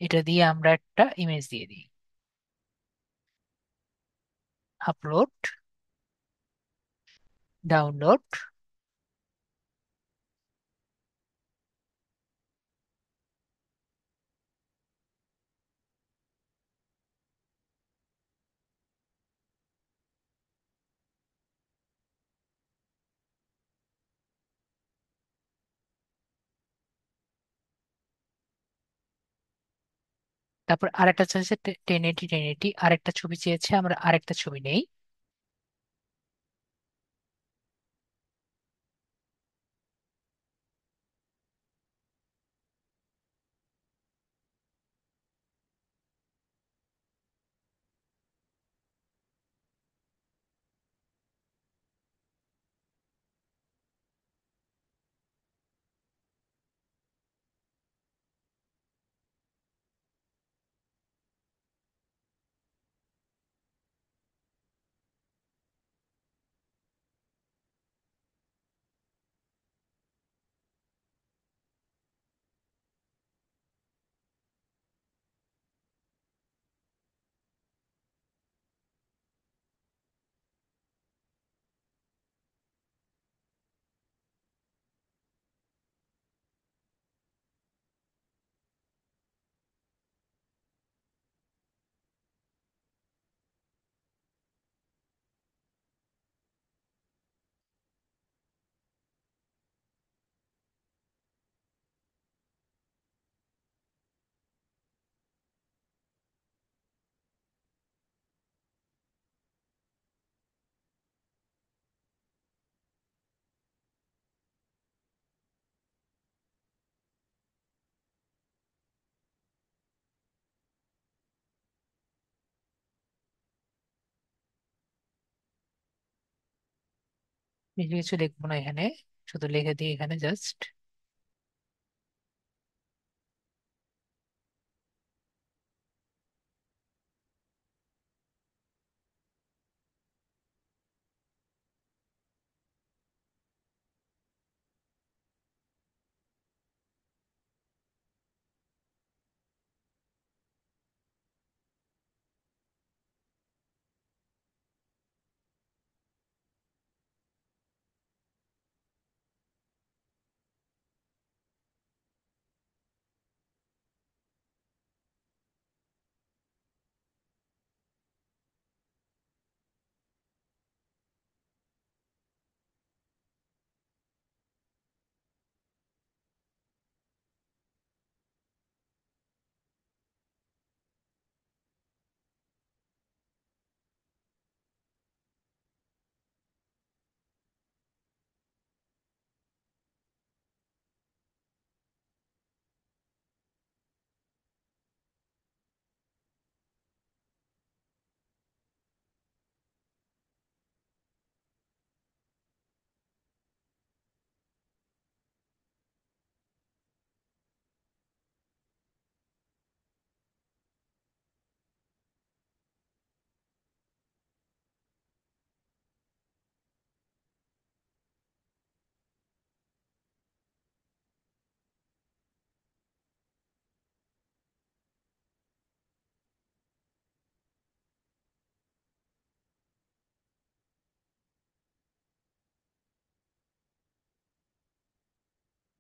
এটা দিয়ে আমরা একটা ইমেজ দিয়ে দিই। Upload, download. তারপর আরেকটা চাইছে 1080, 1080, আরেকটা ছবি চেয়েছে, আমরা আরেকটা ছবি নেই। বেশি কিছু লিখবো না এখানে, শুধু লিখে দিই এখানে জাস্ট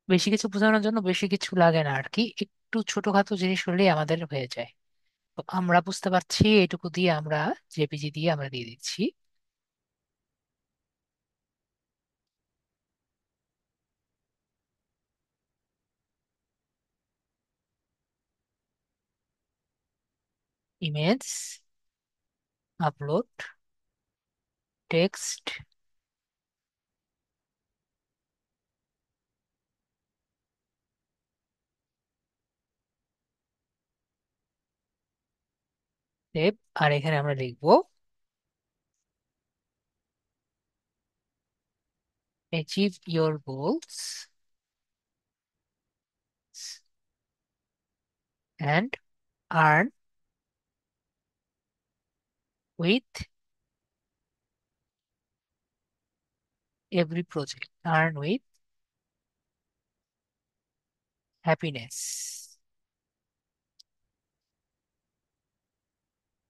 বেশি কিছু বোঝানোর জন্য বেশি কিছু লাগে না আর কি, একটু ছোটখাটো জিনিস হলেই আমাদের হয়ে যায়। তো আমরা বুঝতে পারছি, এটুকু দিয়ে আমরা জেপিজি দিয়ে আমরা দিয়ে দিচ্ছি। Image, upload, text, save. আর এখানে আমরা লিখবো achieve your goals and earn with every project, earn with happiness.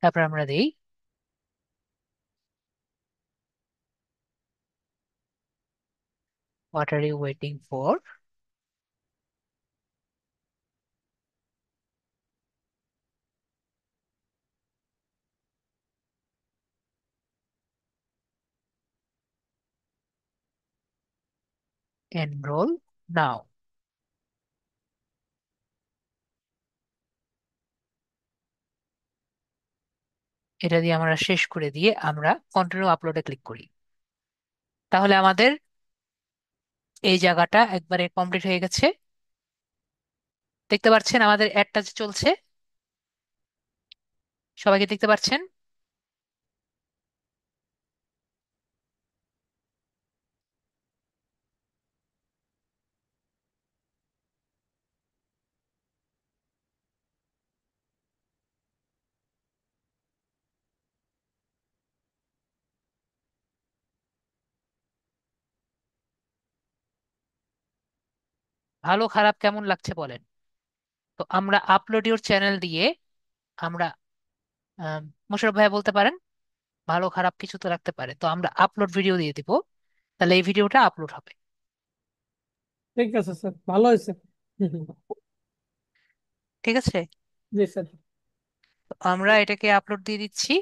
তারপর আমরা দিই what are you waiting for, enrol now. এটা দিয়ে আমরা শেষ করে দিয়ে আমরা কন্টিনিউ আপলোডে ক্লিক করি। তাহলে আমাদের এই জায়গাটা একবারে কমপ্লিট হয়ে গেছে। দেখতে পাচ্ছেন আমাদের অ্যাডটা যে চলছে, সবাইকে দেখতে পাচ্ছেন? ভালো খারাপ কেমন লাগছে বলেন। তো আমরা আপলোড ইওর চ্যানেল দিয়ে আমরা আহ, মোশাররফ ভাইয়া বলতে পারেন, ভালো খারাপ কিছু তো রাখতে পারে, তো আমরা আপলোড ভিডিও দিয়ে দিব। তাহলে এই ভিডিওটা আপলোড হবে। ঠিক আছে স্যার, ভালো হয়েছে। ঠিক আছে, জি স্যার। তো আমরা এটাকে আপলোড দিয়ে দিচ্ছি।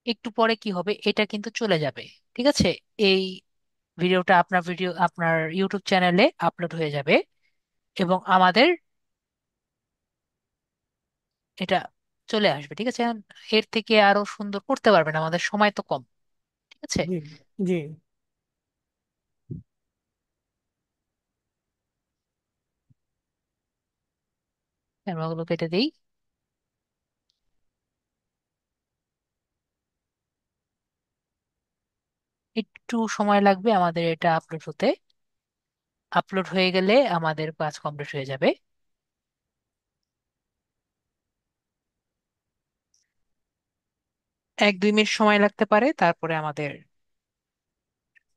একটু পরে কি হবে, এটা কিন্তু চলে যাবে। ঠিক আছে, এই ভিডিওটা আপনার ইউটিউব চ্যানেলে আপলোড হয়ে যাবে এবং আমাদের এটা চলে আসবে। ঠিক আছে, এর থেকে আরো সুন্দর করতে পারবেন, আমাদের সময় তো কম। ঠিক আছে, জি। জি। ক্যামেরাগুলো কেটে দিই। একটু সময় লাগবে আমাদের এটা আপলোড হতে। আপলোড হয়ে গেলে আমাদের কাজ কমপ্লিট হয়ে যাবে। 1-2 মিনিট সময় লাগতে পারে, তারপরে আমাদের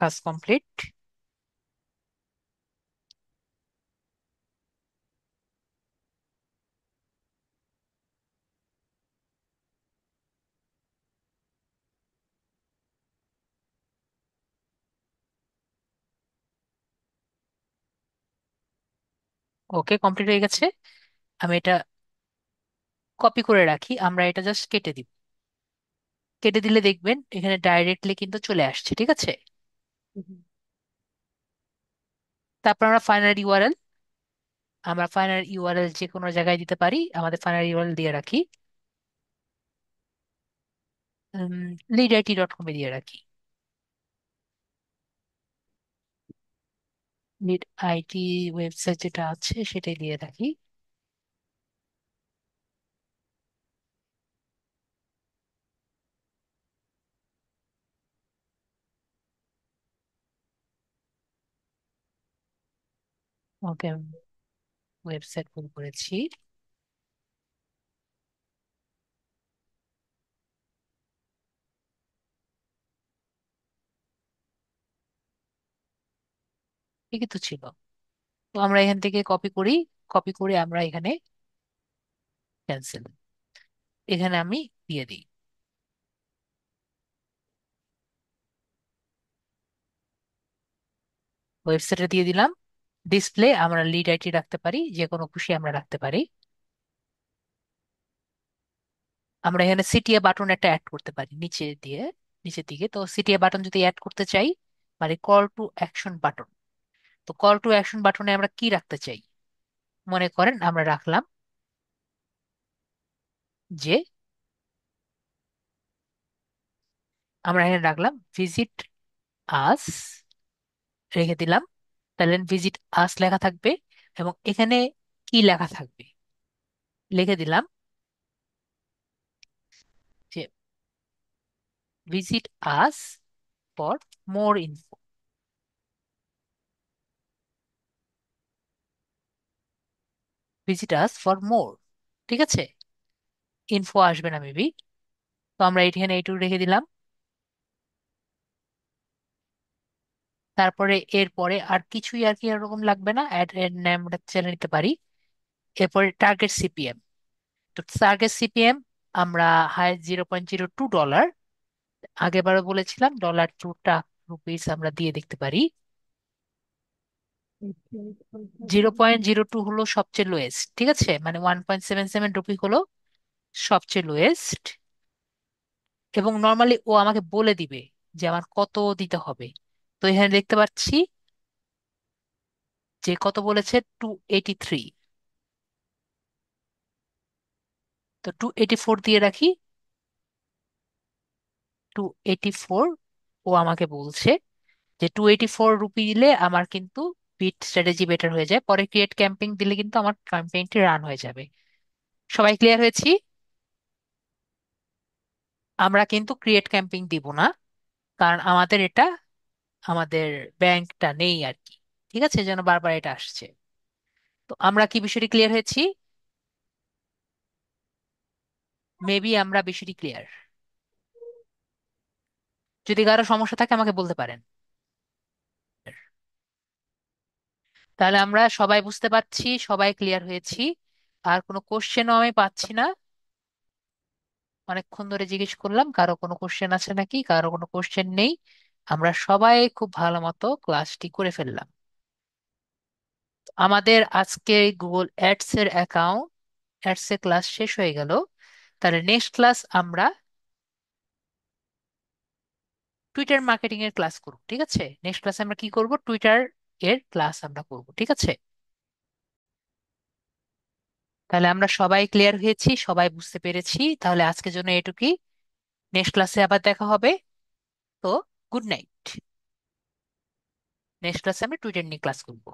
কাজ কমপ্লিট। ওকে, কমপ্লিট হয়ে গেছে। আমি এটা কপি করে রাখি, আমরা এটা জাস্ট কেটে দিব। কেটে দিলে দেখবেন এখানে ডাইরেক্টলি কিন্তু চলে আসছে। ঠিক আছে, তারপর আমরা ফাইনাল ইউআরএল যে কোনো জায়গায় দিতে পারি। আমাদের ফাইনাল ইউআরএল দিয়ে রাখি, leadit.com এ দিয়ে রাখি। লিড আইটি ওয়েবসাইট যেটা আছে সেটাই দিয়ে রাখি। ওকে, ওয়েবসাইট ফুল করেছি। ঠিকই তো ছিল। তো আমরা এখান থেকে কপি করি, কপি করে আমরা এখানে ক্যান্সেল, এখানে আমি দিয়ে দিই। ওয়েবসাইটে দিয়ে দিলাম। ডিসপ্লে আমরা লিড আইটি রাখতে পারি, যে কোনো খুশি আমরা রাখতে পারি। আমরা এখানে সিটিএ বাটন একটা অ্যাড করতে পারি নিচে দিয়ে, নিচের দিকে। তো সিটিএ বাটন যদি অ্যাড করতে চাই, মানে কল টু অ্যাকশন বাটন, তো কল টু অ্যাকশন বাটনে আমরা কি রাখতে চাই? মনে করেন আমরা রাখলাম যে, আমরা এখানে রাখলাম ভিজিট আস, রেখে দিলাম। তাহলে ভিজিট আস লেখা থাকবে এবং এখানে কি লেখা থাকবে, লিখে দিলাম যে visit us for more info. Visit us for more, ঠিক আছে, ইনফো আসবে না মেবি। তো আমরা এখানে এইটুকু রেখে দিলাম। তারপরে এরপরে আর কিছুই আর কি এরকম লাগবে না, অ্যাড এর নাম ছেড়ে নিতে পারি। এরপরে টার্গেট সিপিএম। তো টার্গেট সিপিএম আমরা $0.02, আগেবারও বলেছিলাম $2 আমরা দিয়ে দেখতে পারি। 0.02 হলো সবচেয়ে লোয়েস্ট, ঠিক আছে, মানে 1.77 রুপি হলো সবচেয়ে লোয়েস্ট। এবং নর্মালি ও আমাকে বলে দিবে যে আমার কত দিতে হবে। তো এখানে দেখতে পাচ্ছি যে কত বলেছে, 283। তো 284 দিয়ে রাখি। 284, ও আমাকে বলছে যে 284 রুপি দিলে আমার কিন্তু বিট স্ট্র্যাটেজি বেটার হয়ে যায়, পরে ক্রিয়েট ক্যাম্পেইন দিলে কিন্তু আমার ক্যাম্পেইনটি রান হয়ে যাবে। সবাই ক্লিয়ার হয়েছি? আমরা কিন্তু ক্রিয়েট ক্যাম্পেইন দিব না, কারণ আমাদের এটা, আমাদের ব্যাংকটা নেই আর কি। ঠিক আছে, যেন বারবার এটা আসছে। তো আমরা কি বিষয়টি ক্লিয়ার হয়েছি? মেবি আমরা বিষয়টি ক্লিয়ার। যদি কারো সমস্যা থাকে আমাকে বলতে পারেন। তাহলে আমরা সবাই বুঝতে পারছি, সবাই ক্লিয়ার হয়েছি। আর কোনো কোশ্চেনও আমি পাচ্ছি না। অনেকক্ষণ ধরে জিজ্ঞেস করলাম কারো কোনো কোশ্চেন আছে নাকি, কারো কোনো কোশ্চেন নেই। আমরা সবাই খুব ভালো মতো ক্লাসটি করে ফেললাম। আমাদের আজকে গুগল অ্যাডস এর অ্যাকাউন্ট, অ্যাডস এর ক্লাস শেষ হয়ে গেল। তাহলে নেক্সট ক্লাস আমরা টুইটার মার্কেটিং এর ক্লাস করব। ঠিক আছে, নেক্সট ক্লাসে আমরা কি করব, টুইটার এর ক্লাস আমরা করব। ঠিক আছে, তাহলে আমরা সবাই ক্লিয়ার হয়েছি, সবাই বুঝতে পেরেছি। তাহলে আজকের জন্য এটুকুই। নেক্সট ক্লাসে আবার দেখা হবে। তো গুড নাইট। নেক্সট ক্লাসে আমরা টুইটার নিয়ে ক্লাস করব।